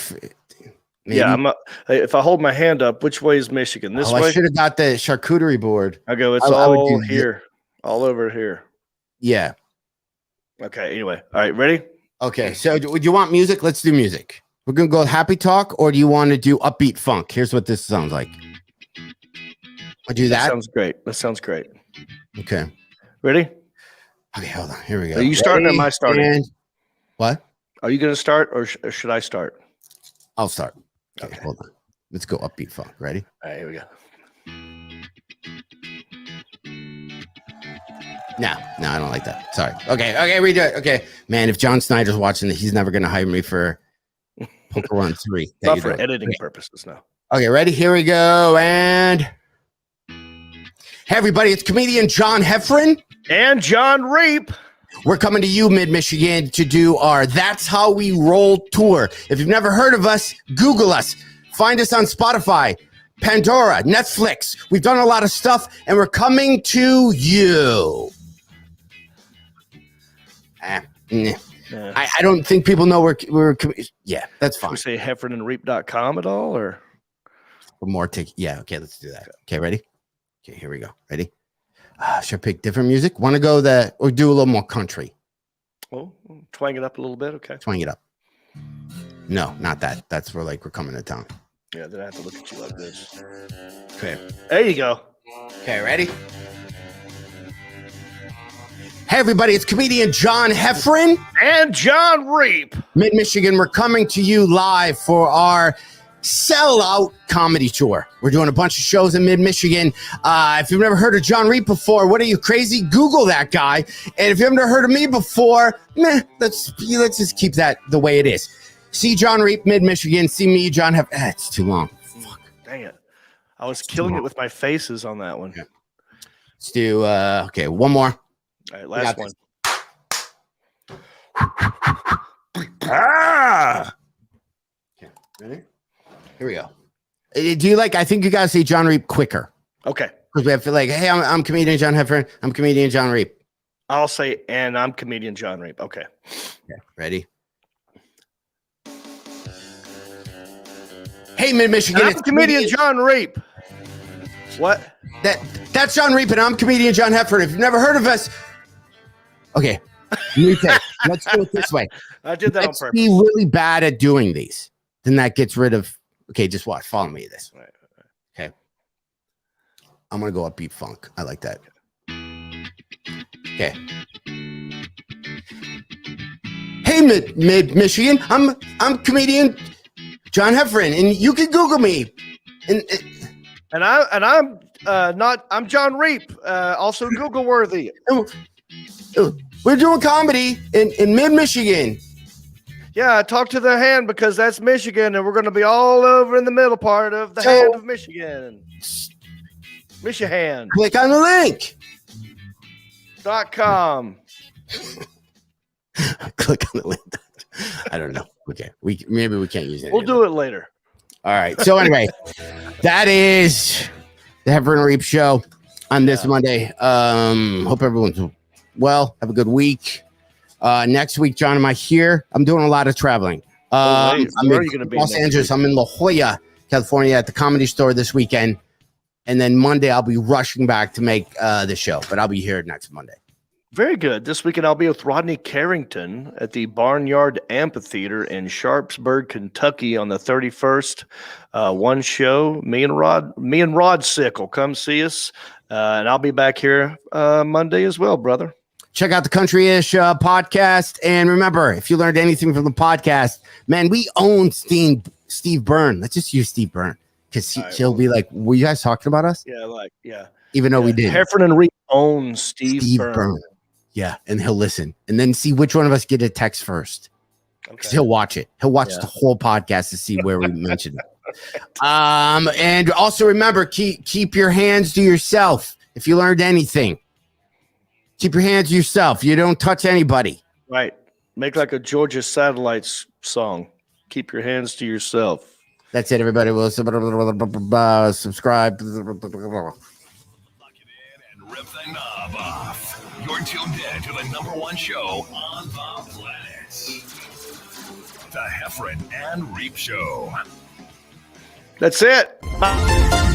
Maybe. Yeah, if I hold my hand up, which way is Michigan? This way. I should have got the charcuterie board. I go. It's all here, all over here. Yeah. Okay. Anyway, all right. Ready? Okay. So, do you want music? Let's do music. We're gonna go happy talk, or do you want to do upbeat funk? Here's what this sounds like. I do that. Sounds great. That sounds great. Okay. Ready? Okay. Hold on. Here we go. Are you starting or am I starting? What? Are you going to start or should I start? I'll start. Okay. Hold on. Let's go upbeat funk. Ready? All right. Here we go. No, I don't like that. Sorry. Okay, redo it. Okay, man, if John Snyder's watching this, he's never gonna hire me for Poker Run 3. Not for editing purposes, no. Okay, ready? Here we go. And hey, everybody, it's comedian John Heffron and John Reep. We're coming to you, Mid-Michigan, to do our That's How We Roll tour. If you've never heard of us, Google us. Find us on Spotify, Pandora, Netflix. We've done a lot of stuff, and we're coming to you. I don't think people know we're yeah, that's fine. Should we say heffronandreep.com at all, or more okay, let's do that. Okay, ready? Okay, here we go. Ready? Should I pick different music? Want to go or do a little more country? Well, twang it up a little bit, okay. Twang it up. No, not that. That's where we're coming to town. Yeah, then I have to look at you like this. Okay. There you go. Okay, ready? Hey, everybody, it's comedian John Heffron and John Reep. Mid-Michigan, we're coming to you live for our sellout comedy tour. We're doing a bunch of shows in Mid-Michigan. If you've never heard of John Reep before, what are you, crazy? Google that guy. And if you've never heard of me before, let's just keep that the way it is. See John Reep, Mid-Michigan. See me, John Heffron. It's too long. Fuck. Dang it. I was killing it with my faces on that one. Okay. Let's do, okay, one more. All right, last one. Okay, ready? Here we go. Do you I think you got to say John Reep quicker. Okay. Because we have to hey, I'm comedian John Heffron. I'm comedian John Reep. I'll say, and I'm comedian John Reep. Okay. Ready? Hey, Mid-Michigan. I'm comedian John Reep. What? That's John Reep, and I'm comedian John Heffron. If you've never heard of us, okay, new take. Let's do it this way. I did that on Let's purpose. be really bad at doing these. Then that gets rid of. Okay, just watch. Follow me. This. Right. Okay. I'm gonna go upbeat funk. I like that. Okay. Hey, Mid-Michigan. I'm comedian John Heffron, and you can Google me. And I'm I'm John Reep, also Google worthy. We're doing comedy in Mid-Michigan. Yeah, talk to the hand because that's Michigan, and we're going to be all over in the middle part of the hand of Michigan. Michigan. Click on the link. .com. Click on the link. I don't know. Okay, maybe we can't use it. We'll do it later. All right. So anyway, that is the Heffron Reep show on this Monday. Hope everyone's well. Have a good week. Next week, John, am I here? I'm doing a lot of traveling. I'm where are you going to be? Los Angeles. Week? I'm in La Jolla, California, at the Comedy Store this weekend. And then Monday, I'll be rushing back to make the show. But I'll be here next Monday. Very good. This weekend, I'll be with Rodney Carrington at the Barnyard Amphitheater in Sharpsburg, Kentucky on the 31st. One show. Me and Rod Sickle. Come see us. And I'll be back here Monday as well, brother. Check out the Country-ish podcast. And remember, if you learned anything from the podcast, man, we own Steve Byrne. Let's just use Steve Byrne. because she'll be like, "Were you guys talking about us?" Yeah. Even though we did. Heffron and Reep own Steve Byrne. Yeah, and he'll listen and then see which one of us get a text first. Because he'll watch it. He'll watch the whole podcast to see where we mentioned it. And also remember, keep your hands to yourself. If you learned anything, keep your hands to yourself. You don't touch anybody. Right. Make like a Georgia Satellites song. Keep your hands to yourself. That's it, everybody. We'll subscribe. Plug it in and rip the knob off. You're tuned in to the #1 show on the planet. The Heffron and Reep Show. That's it. Bye.